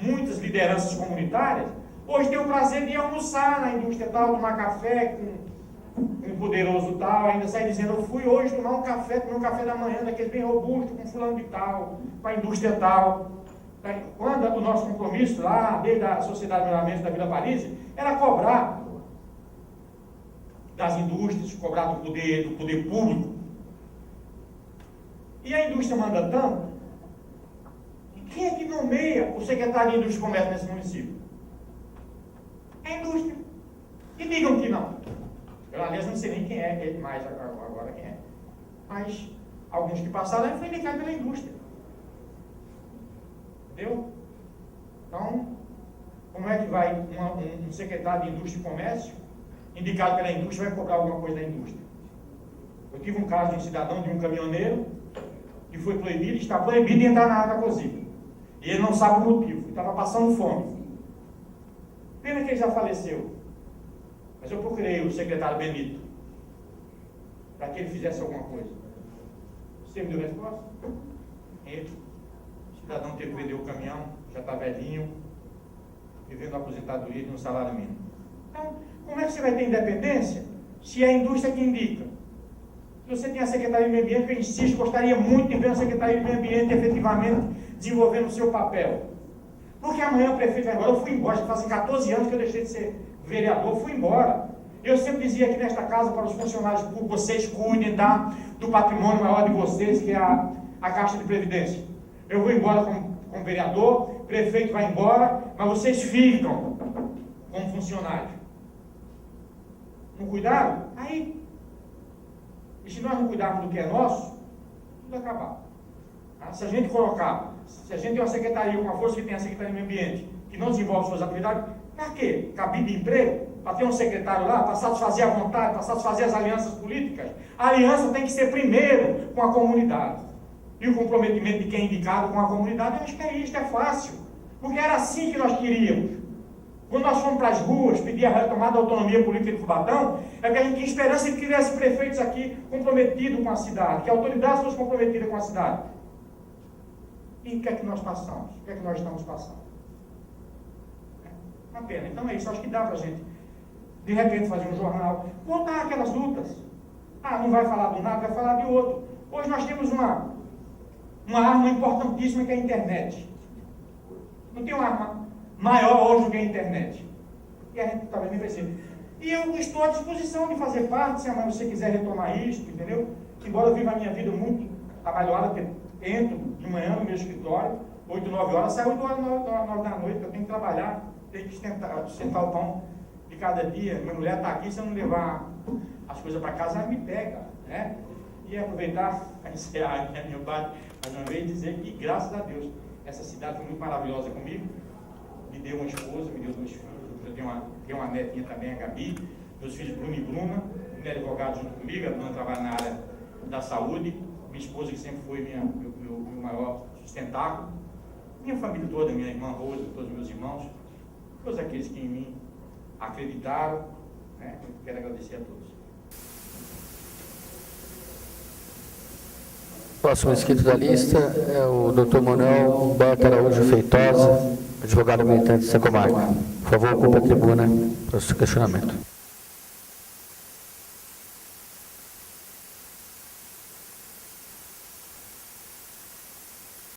S3: muitas lideranças comunitárias, hoje têm o prazer de almoçar na indústria tal, tomar café com um poderoso tal, ainda sai dizendo, eu fui hoje tomar um café da manhã, daquele bem robusto, com fulano de tal, com a indústria tal. Quando o nosso compromisso lá, desde a Sociedade de Melhoramento da Vila Paris, era cobrar das indústrias, cobrar do poder público. E a indústria manda tanto, e quem é que nomeia o secretário de Indústria e Comércio nesse município? É a indústria. E digam que não. Eu, aliás, não sei nem quem é mais agora quem é. Mas alguns que passaram foi indicado pela indústria. Entendeu? Então, como é que vai um secretário de Indústria e Comércio, indicado pela indústria, vai cobrar alguma coisa da indústria? Eu tive um caso de um cidadão, de um caminhoneiro, que foi proibido, está proibido de entrar na área da COSIP. E ele não sabe o motivo, ele estava passando fome. Pena que ele já faleceu. Mas eu procurei o secretário Benito, para que ele fizesse alguma coisa. Você me deu resposta? Ele, o cidadão teve que vender o caminhão, já está velhinho, vivendo a aposentadoria de um salário mínimo. Então, como é que você vai ter independência se é a indústria que indica? Se você tem a Secretaria de Meio Ambiente, eu insisto, gostaria muito de ver a Secretaria de Meio Ambiente efetivamente desenvolvendo o seu papel. Porque amanhã o prefeito vai embora. Eu fui embora, já fazem 14 anos que eu deixei de ser vereador, fui embora. Eu sempre dizia aqui nesta casa para os funcionários públicos, vocês cuidem do patrimônio maior de vocês, que é a Caixa de Previdência. Eu vou embora como vereador, o prefeito vai embora, mas vocês ficam como funcionários. Não cuidaram? Aí. E se nós não cuidarmos do que é nosso, tudo vai acabar. Se a gente colocar, se a gente tem uma secretaria com a força que tem a Secretaria do Meio Ambiente, que não desenvolve suas atividades, para quê? Cabide de emprego? Para ter um secretário lá, para satisfazer a vontade, para satisfazer as alianças políticas? A aliança tem que ser primeiro com a comunidade. E o comprometimento de quem é indicado com a comunidade, eu acho que é isso, é fácil. Porque era assim que nós queríamos. Quando nós fomos para as ruas pedir a retomada da autonomia política de Cubatão, é porque a gente tinha esperança de que tivesse prefeitos aqui comprometidos com a cidade, que a autoridade fosse comprometida com a cidade. E o que é que nós passamos? O que é que nós estamos passando? Uma pena. Então é isso. Acho que dá para a gente, de repente, fazer um jornal, voltar aquelas lutas. Não vai falar do nada, vai falar de outro. Hoje nós temos uma arma importantíssima que é a internet. Não tem uma arma maior hoje do que a internet. E a gente talvez nem precise. E eu estou à disposição de fazer parte, se amanhã você quiser retomar isso, entendeu? Embora eu viva a minha vida muito trabalhada, porque entro de manhã no meu escritório, 8, 9 horas, saio 8 horas, 9 da noite, eu tenho que trabalhar, tenho que sustentar o pão de cada dia. Minha mulher está aqui, se eu não levar as coisas para casa, ela me pega, né? E aproveitar para encerrar a minha parte, mais uma vez, dizer que, graças a Deus, essa cidade foi muito maravilhosa comigo. Me deu uma esposa, me deu 2 filhos. Eu tenho uma netinha também, a Gabi. Meus filhos, Bruno e Bruna. Minha advogada junto comigo, a Bruna trabalha na área da saúde. Minha esposa, que sempre foi meu maior sustentáculo. Minha família toda, minha irmã Rosa, todos os meus irmãos. Todos aqueles que em mim acreditaram. Né? Eu quero agradecer a todos.
S1: O próximo inscrito da lista é o Dr. Manuel Humberto Araújo Feitosa, advogado militante de Secomarca. Por favor, ocupe a tribuna para o seu questionamento.